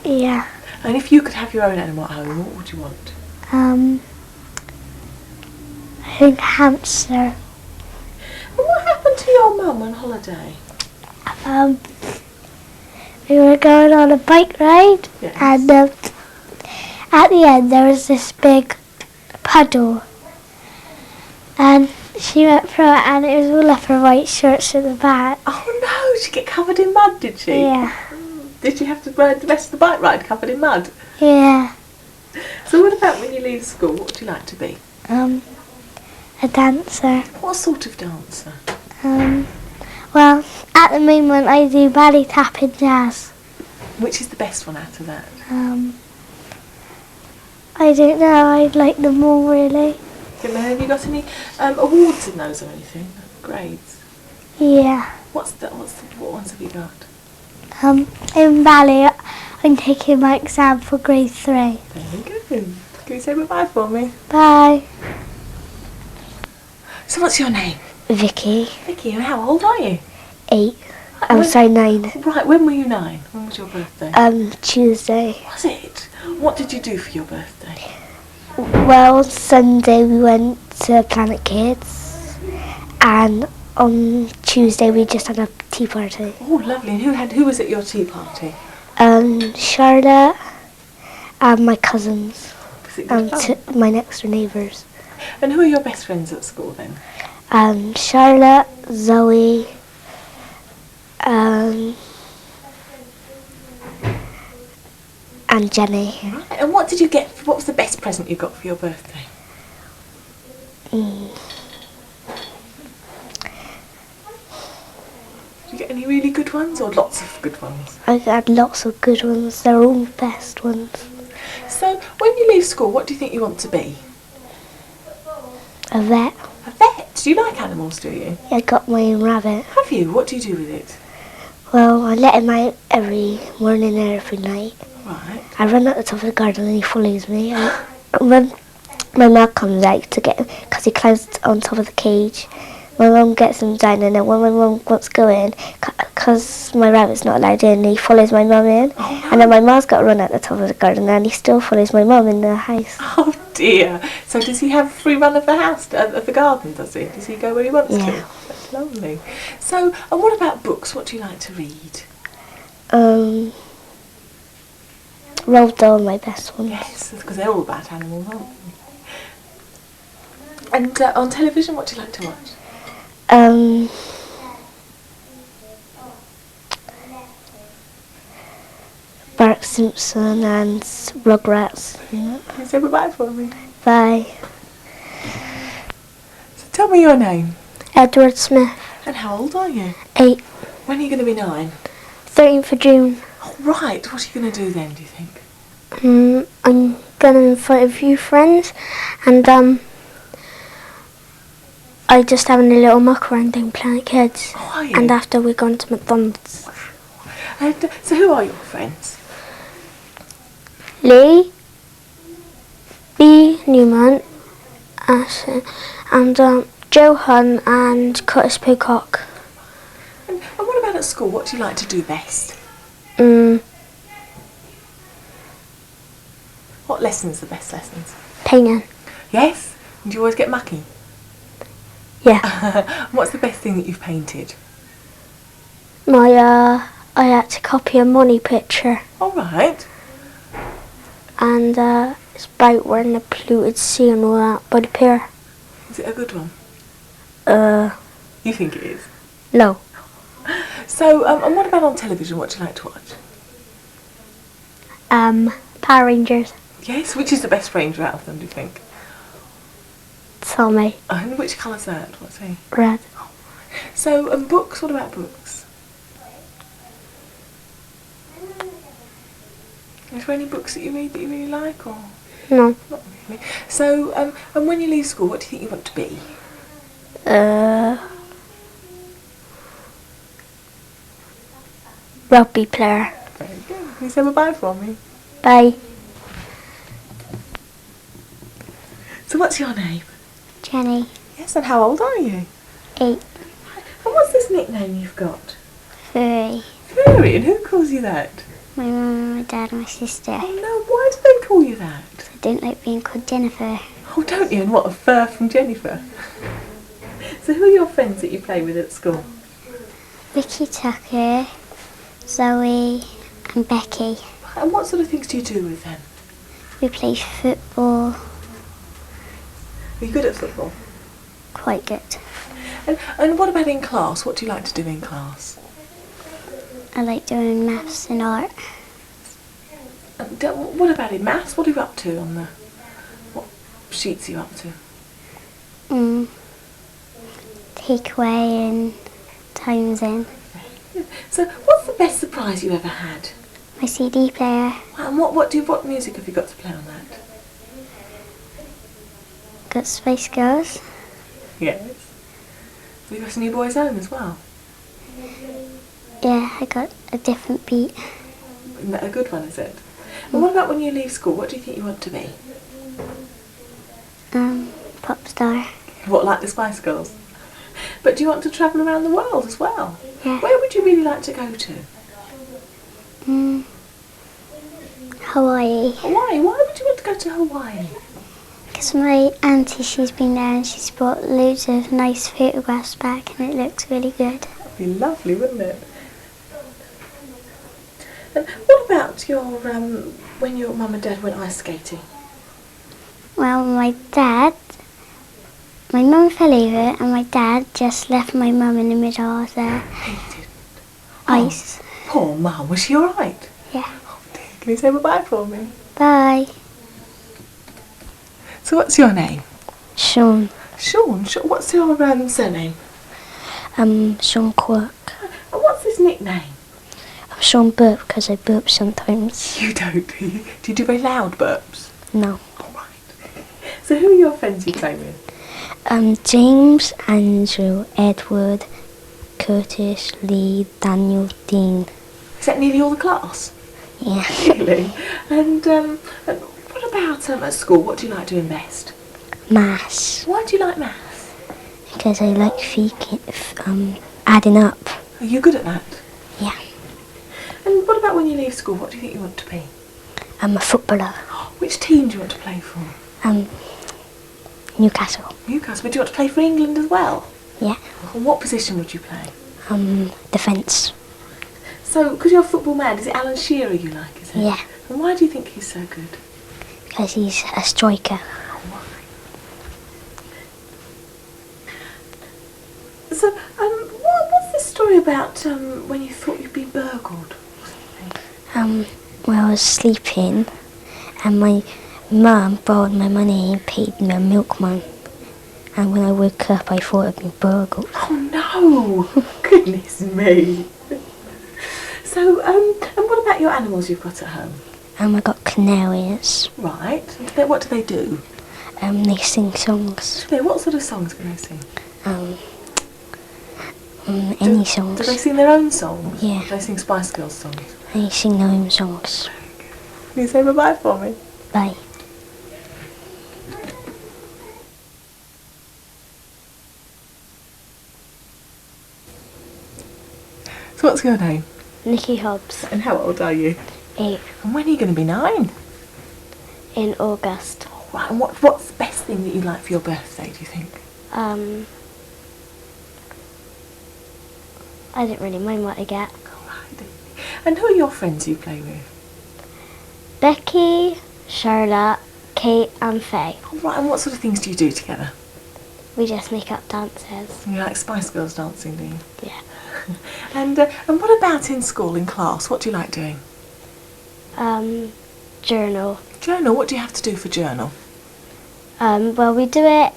Yeah. And if you could have your own animal at home, what would you want? I think hamster. And what happened to your mum on holiday? We were going on a bike ride, Yes. and at the end there was this big puddle, and she went through it, and it was all up her white shorts at the back. Oh no, she get covered in mud, did she? Yeah, Did she have to ride the rest of the bike ride covered in mud? yeah. So what about when you leave school? What do you like to be? A dancer. What sort of dancer? Well, at the moment I do ballet, tap and jazz. Which is the best one out of that? I don't know, I like them all really. Have you got any awards in those or anything? Grades? Yeah. What ones have you got? In ballet I'm taking my exam for grade 3. There you go. Can you say bye for me? Bye. So what's your name? Vicky, Vicky, and how old are you? 8. I'm sorry, 9. Right, when were you 9? When was your birthday? Tuesday. Was it? What did you do for your birthday? Well, Sunday we went to Planet Kids, and on Tuesday we just had a tea party. Oh, lovely. And who was at your tea party? Charlotte and my cousins Was it good and fun? my next door neighbours. And who are your best friends at school then? Charlotte, Zoe, and Jenny. Right. And what did you get? What was the best present you got for your birthday? Did you get any really good ones or lots of good ones? I've had lots of good ones. They're all the best ones. So when you leave school, what do you think you want to be? A vet. A vet? Do you like animals, do you? I got my own rabbit. Have you? What do you do with it? Well, I let him out every morning and every night. Right. I run at the top of the garden and he follows me. And when my mum comes out to get him, because he climbs on top of the cage, my mum gets him down, and then when my mum wants to go in, because my rabbit's not allowed in, he follows my mum in. Oh, no. And then my mum's got to run at the top of the garden and he still follows my mum in the house. Oh dear. So does he have free run of the house, of the garden, does he? Does he go where he wants Yeah. to? That's lovely. So, and what about books? What do you like to read? Roald Dahl, my best one. Yes, because they're all about animals, aren't they? And on television, what do you like to watch? Bart Simpson and Rugrats. Can you say bye for me? By So tell me your name. Edward Smith. And how old are you? 8. When are you going to be 9? 13th of June. Oh, right. What are you going to do then, do you think? I'm going to invite a few friends and I just having a little muck around doing Planet Kids. Oh, are you? And after we're going to McDonald's. And, so who are your friends? Lee, B. Newman, and Joe Hunn and Curtis Pocock. And what about at school? What do you like to do best? What lessons are the best lessons? Painting. Yes? And do you always get mucky? Yeah. What's the best thing that you've painted? I had to copy a money picture, All right. and it's about we're in the polluted sea and all that by the pier. Is it a good one? You think it is? No. So, and what about on television? What do you like to watch? Power Rangers. Yes, which is the best ranger out of them, do you think? Tommy. And which colour's that? What's he? Red. So, books, what about books? Is there any books that you read that you really like, or? No. Not really. So, and when you leave school, what do you think you want to be? Rugby player. Very good. Can you say bye for me? Bye. So what's your name? Jenny. Yes, and how old are you? 8. And what's this nickname you've got? Furry. Furry, and who calls you that? My mum, my dad, and my sister. Oh no, why do they call you that? I don't like being called Jennifer. Oh, don't you? And what, a fur from Jennifer? So who are your friends that you play with at school? Vicky Tucker, Zoe, and Becky. And what sort of things do you do with them? We play football. Are you good at football? Quite good. And what about in class? What do you like to do in class? I like doing maths and art. And what about in maths? What are you up to on the... What sheets are you up to? Takeaway and times in. So what's the best surprise you ever had? My CD player. And what music have you got to play on that? Got Spice Girls. Yes. Have you got a New Boys Home as well? Yeah, I got a different beat. Isn't that a good one, is it? And what about when you leave school? What do you think you want to be? Pop star. What, like the Spice Girls? But do you want to travel around the world as well? Yeah. Where would you really like to go to? Hawaii. Hawaii? Why would you want to go to Hawaii? Because my auntie, she's been there and she's brought loads of nice photographs back and it looks really good. That'd be lovely, wouldn't it? And what about your when your mum and dad went ice skating? Well, my mum fell over and my dad just left my mum in the middle of the He didn't. ice. Oh, poor mum. Was she all right? Yeah. Oh dear. Can you say bye for me? Bye. So what's your name? Shaun. Shaun. What's your surname? Shaun Quirk. And what's this nickname? I'm Shaun Burp because I burp sometimes. You don't, do you? Do you do very loud burps? No. All right. So who are your friends you play with? James, Andrew, Edward, Curtis, Lee, Daniel, Dean. Is that nearly all the class? Yeah. Really? And what about at school? What do you like doing best? Maths. Why do you like maths? Because I like adding up. Are you good at that? Yeah. And what about when you leave school? What do you think you want to be? I'm a footballer. Which team do you want to play for? Newcastle. Newcastle. But do you want to play for England as well? Yeah. And what position would you play? Defence. So, because you're a football man, is it Alan Shearer you like, is it? Yeah, And why do you think he's so good? because he's a striker. So, what's this story about when you thought you'd been burgled? Well, I was sleeping and my mum borrowed my money and paid me a milkman. And when I woke up, I thought I'd been burgled. Oh no! Goodness me! So, and what about your animals you've got at home? And I got canaries. Right. What do they do? They sing songs. What sort of songs can they sing? Any songs. Do they sing their own songs? Yeah. Do they sing Spice Girls songs? They sing their own songs. Can you say bye-bye for me? Bye. So what's your name? Nikki Hobbs, And how old are you? 8, And when are you going to be 9? in August. Right, and what's the best thing that you like for your birthday, do you think? I don't really mind what I get. Alright. And who are your friends you play with? Becky, Charlotte, Kate and Faye. Alright, and what sort of things do you do together? We just make up dances. You like Spice Girls dancing, do you? Yeah. And what about in school, in class? What do you like doing? Journal. Journal, what do you have to do for journal? Well, we do it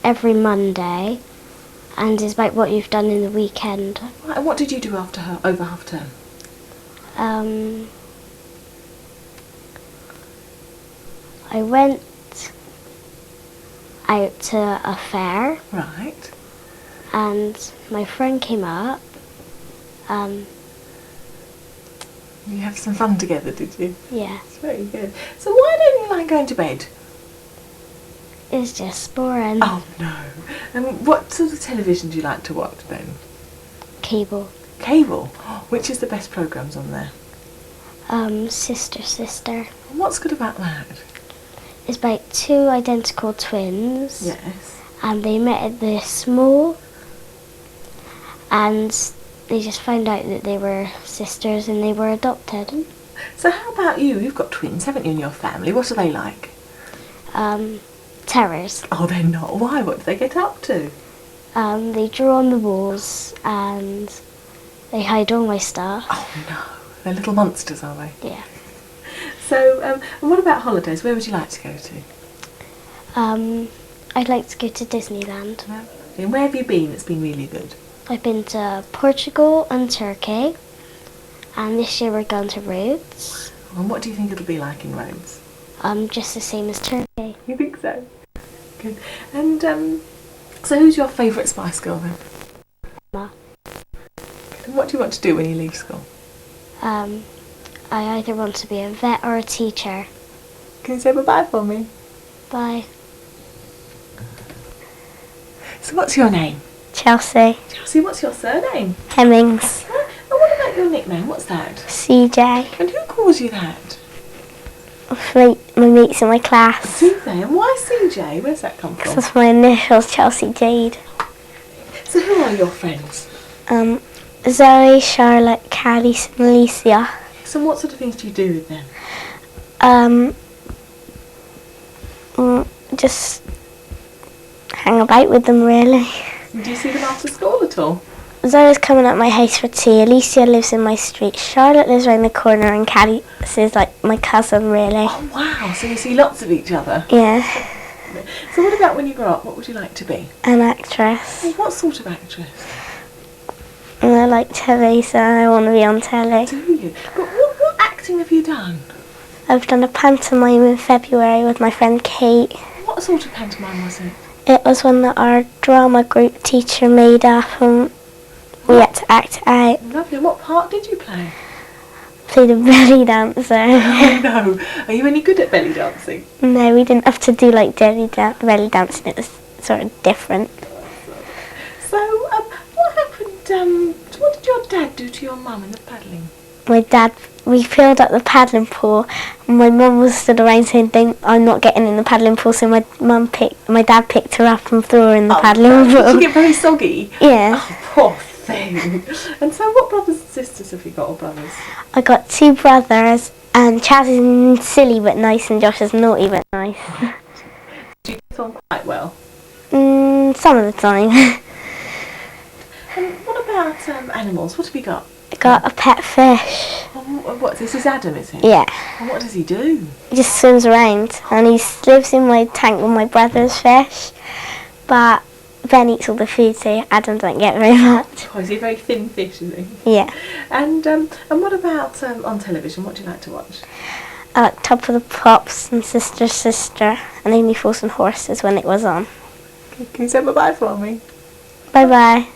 every Monday, and it's about what you've done in the weekend. Right, and what did you do over half term? I went out to a fair, Right. and my friend came up. You had some fun together, did you? Yeah, It's very good. So why don't you like going to bed? it's just boring. Oh no. And what sort of television do you like to watch then? Cable. Cable. Which is the best programmes on there? Sister. And what's good about that? It's about 2 identical twins. Yes. And they met at the small, and they just found out that they were sisters and they were adopted. So how about you? You've got twins, haven't you, in your family? What are they like? Terrors. Oh, they're not. Why? What do they get up to? They draw on the walls and they hide all my stuff. Oh no. They're little monsters, are they? Yeah. So, and what about holidays? Where would you like to go to? I'd like to go to Disneyland. And where have you been that's been really good? I've been to Portugal and Turkey, and this year we're going to Rhodes. And what do you think it'll be like in Rhodes? Just the same as Turkey. You think so? Good. And so who's your favourite Spice Girl then? Ma. And what do you want to do when you leave school? I either want to be a vet or a teacher. Can you say bye-bye for me? Bye. So what's your name? Chelsea. Chelsea, what's your surname? Hemmings. And what about your nickname? What's that? CJ. And who calls you that? My mates in my class. Do they? And why CJ? Where's that come from? That's my initials, Chelsea Jade. So who are your friends? Zoe, Charlotte, Callie, and Alicia. So what sort of things do you do with them? Just hang about with them, really. Do you see them after school at all? Zoe's coming up my house for tea. Alicia lives in my street. Charlotte lives round the corner, and Callie is like my cousin, really. Oh wow, so you see lots of each other. Yeah, So what about when you grow up? What would you like to be? an actress. Well, what sort of actress? And I like telly, so I want to be on telly. Do you? But what acting have you done? I've done a pantomime in February with my friend Kate. What sort of pantomime was it? It was one that our drama group teacher made up, and we had to act it out. Lovely. What part did you play? Played a belly dancer. Oh no. Are you any good at belly dancing? No, we didn't have to do like belly dancing. It was sort of different. So, what happened, what did your dad do to your mum in the paddling? my dad, we filled up the paddling pool, and my mum was stood around saying, I'm not getting in the paddling pool, so my dad picked her up and threw her in the paddling pool. Did she get very soggy? Yeah. Oh, poor thing. And so what brothers and sisters have you got, or brothers? I got 2 brothers, and Chaz is silly but nice, and Josh is naughty but nice. Do you get on quite well? Some of the time. And what about animals? What have you got? I got a pet fish. What, this is Adam, is he? Yeah. And what does he do? He just swims around, and he lives in my tank with my brother's fish, but Ben eats all the food, so Adam don't get very much. Oh, is he a very thin fish, is he? Yeah. And what about on television? What do you like to watch? I like Top of the Pops and Sister, and Only Fools and Horses when it was on. Can you say bye-bye for me? Bye-bye.